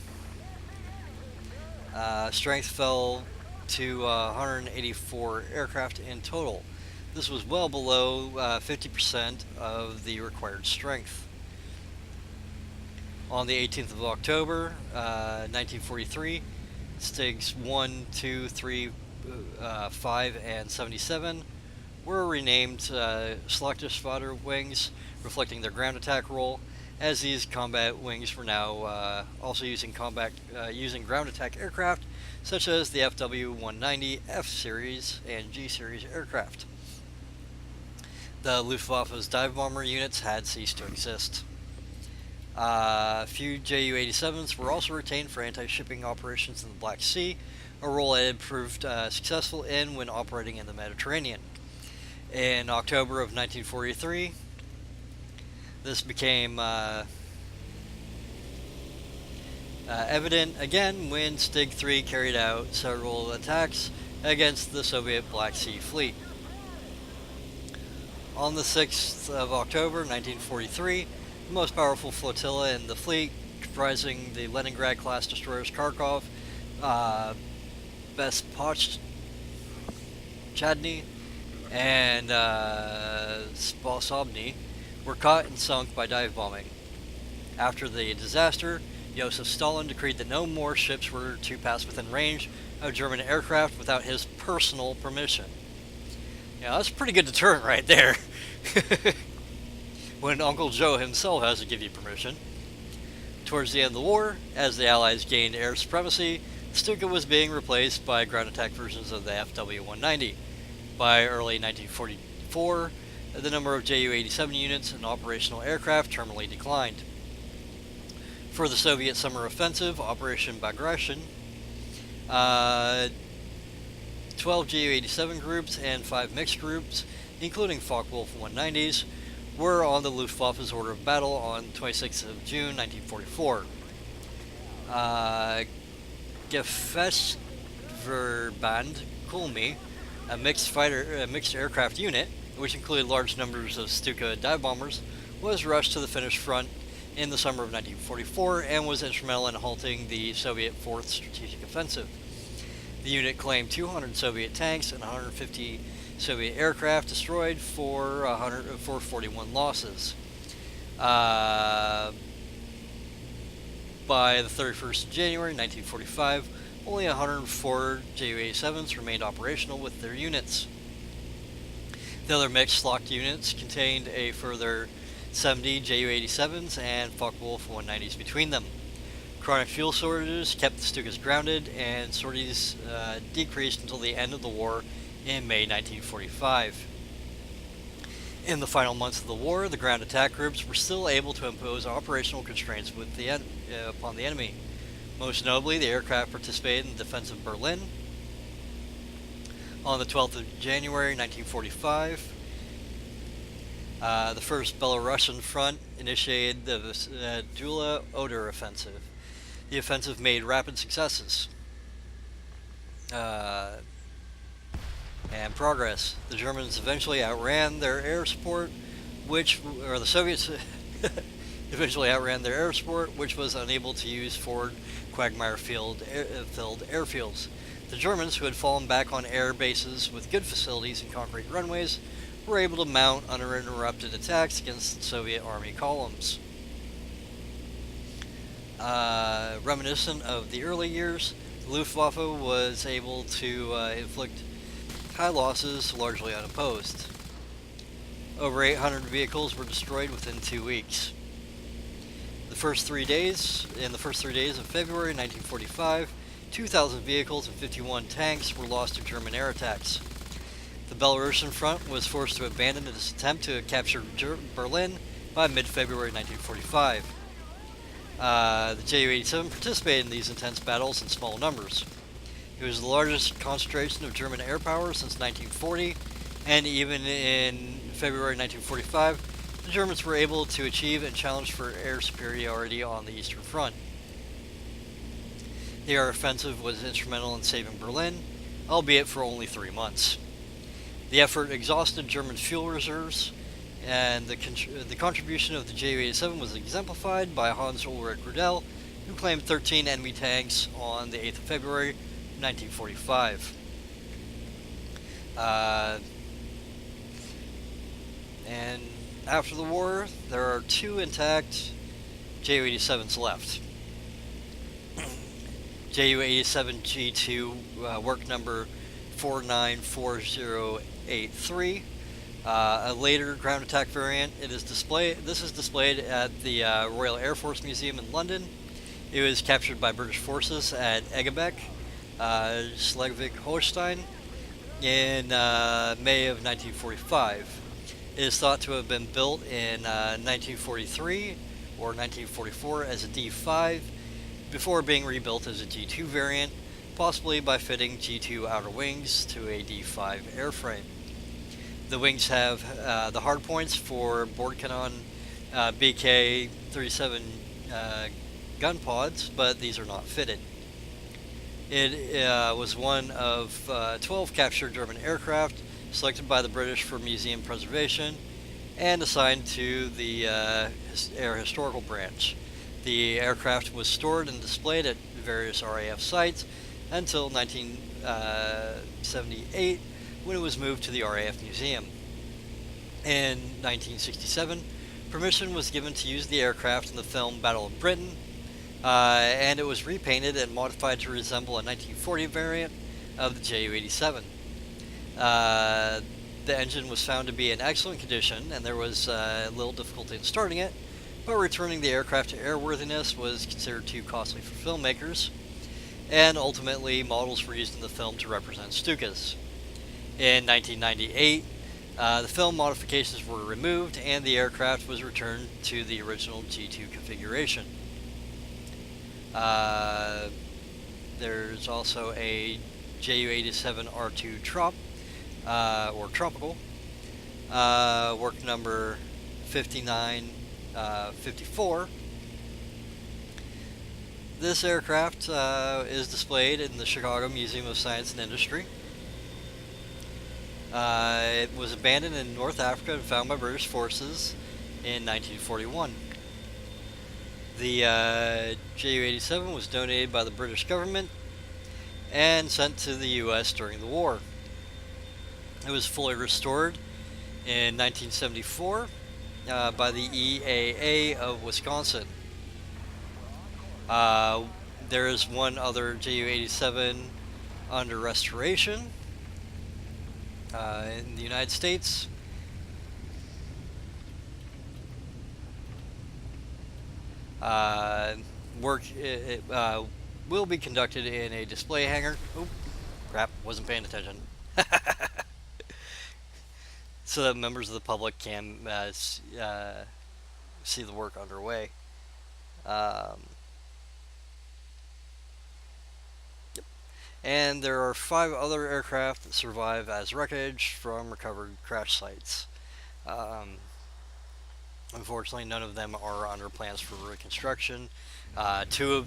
strength fell to 184 aircraft in total. This was well below 50% of the required strength. On the 18th of October, 1943, Stigs 1, 2, 3, 5, and 77 were renamed Schlachtersvater wings, reflecting their ground attack role, as these combat wings were now also using ground attack aircraft, such as the WWII F-Series and G-Series aircraft. The Luftwaffe's dive bomber units had ceased to exist. A few Ju-87s were also retained for anti-shipping operations in the Black Sea, a role it had proved successful in when operating in the Mediterranean. In October of 1943, this became evident again when Stig 3 carried out several attacks against the Soviet Black Sea Fleet. On the 6th of October 1943, the most powerful flotilla in the fleet, comprising the Leningrad-class destroyers Kharkov, Bespotchadny, and Sposobny, were caught and sunk by dive bombing. After the disaster, Joseph Stalin decreed that no more ships were to pass within range of German aircraft without his personal permission. Yeah, that's a pretty good deterrent right there. When Uncle Joe himself has to give you permission. Towards the end of the war, as the Allies gained air supremacy, Stuka was being replaced by ground attack versions of the FW-190. By early 1944, the number of Ju-87 units and operational aircraft terminally declined. For the Soviet summer offensive, Operation Bagration, 12 Ju-87 groups and 5 mixed groups, including Focke-Wulf 190s, were on the Luftwaffe's order of battle on 26th of June 1944. Gefechtsverband Kulmi, a mixed aircraft unit, which included large numbers of Stuka dive bombers, was rushed to the Finnish front in the summer of 1944 and was instrumental in halting the Soviet Fourth Strategic Offensive. The unit claimed 200 Soviet tanks and 150 Soviet aircraft destroyed for 41 losses. By the 31st of January 1945, only 104 Ju-87s remained operational with their units. The other mixed locked units contained a further 70 Ju-87s and Focke-Wulf 190s between them. Chronic fuel shortages kept the Stukas grounded, and sorties decreased until the end of the war in May 1945. In the final months of the war, the ground attack groups were still able to impose operational constraints upon the enemy. Most notably, the aircraft participated in the defense of Berlin. On the 12th of January 1945, the First Belarusian Front initiated the WWII offensive. The offensive made rapid successes and progress. The Germans eventually outran their air support, the Soviets eventually outran their air support, which was unable to use forward quagmire-filled airfields. The Germans, who had fallen back on air bases with good facilities and concrete runways, were able to mount uninterrupted attacks against Soviet army columns. Reminiscent of the early years, the Luftwaffe was able to inflict high losses largely unopposed. Over 800 vehicles were destroyed within 2 weeks. In the first 3 days of February 1945, 2,000 vehicles and 51 tanks were lost to German air attacks. The Belarusian front was forced to abandon its attempt to capture Berlin by mid-February 1945. The Ju-87 participated in these intense battles in small numbers. It was the largest concentration of German air power since 1940, and even in February 1945, the Germans were able to achieve and challenge for air superiority on the Eastern Front. The air offensive was instrumental in saving Berlin, albeit for only 3 months. The effort exhausted German fuel reserves, and the contribution of the Ju-87 was exemplified by Hans Ulrich Rudel, who claimed 13 enemy tanks on the 8th of February, 1945. And after the war, there are 2 intact Ju-87s left. Ju-87G2 work number 494083, a later ground attack variant. This is displayed at the Royal Air Force Museum in London. It was captured by British forces at Eggebek, Schleswig-Holstein, in May of 1945. It is thought to have been built in 1943 or 1944 as a D5 before being rebuilt as a G2 variant, possibly by fitting G2 outer wings to a D5 airframe. The wings have the hardpoints for Bordkanon BK-37 gun pods, but these are not fitted. It was one of 12 captured German aircraft selected by the British for museum preservation and assigned to the Air Historical Branch. The aircraft was stored and displayed at various RAF sites until 1978, when it was moved to the RAF Museum. In 1967, permission was given to use the aircraft in the film Battle of Britain, and it was repainted and modified to resemble a 1940 variant of the Ju-87. The engine was found to be in excellent condition, and there was little difficulty in starting it, but returning the aircraft to airworthiness was considered too costly for filmmakers, and ultimately models were used in the film to represent Stukas. In 1998, the film modifications were removed, and the aircraft was returned to the original G2 configuration. There's also a Ju-87 R2 Trop, or Tropical, work number 5954. This aircraft is displayed in the Chicago Museum of Science and Industry. It was abandoned in North Africa and found by British forces in 1941. The Ju-87 was donated by the British government and sent to the U.S. during the war. It was fully restored in 1974 by the EAA of Wisconsin. There is one other Ju-87 under restoration in the United States. Work will be conducted in a display hangar. Oh, crap, wasn't paying attention. so that members of the public can see the work underway. Um, and there are 5 other aircraft that survive as wreckage from recovered crash sites. Um, Unfortunately, none of them are under plans for reconstruction. 2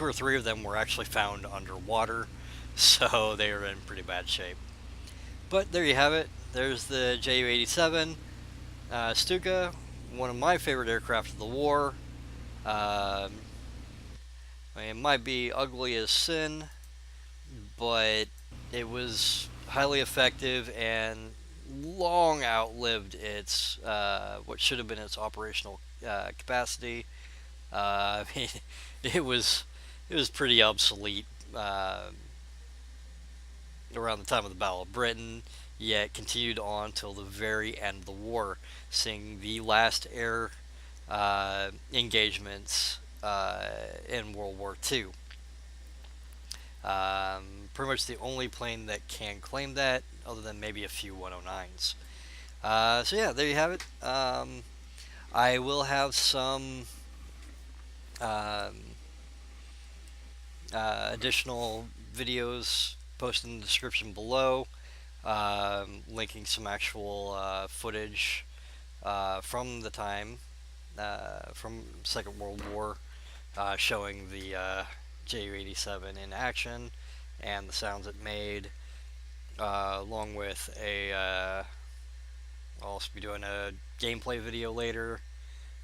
or 3 of them were actually found underwater, so they are in pretty bad shape. But there you have it. There's the Ju-87 Stuka, one of my favorite aircraft of the war. Um, it might be ugly as sin, but it was highly effective and long outlived its what should have been its operational capacity. I mean, it was it was pretty obsolete around the time of the Battle of Britain, yet continued on till the very end of the war, seeing the last air engagements in World War II. Pretty much the only plane that can claim that, other than maybe a few 109s. So yeah, there you have it. I will have some um, additional videos posted in the description below, linking some actual footage from the time, from Second World War, showing the Ju-87 in action and the sounds it made, along with I'll also be doing a gameplay video later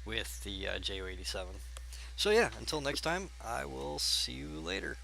with the Ju-87. So yeah, until next time, I will see you later.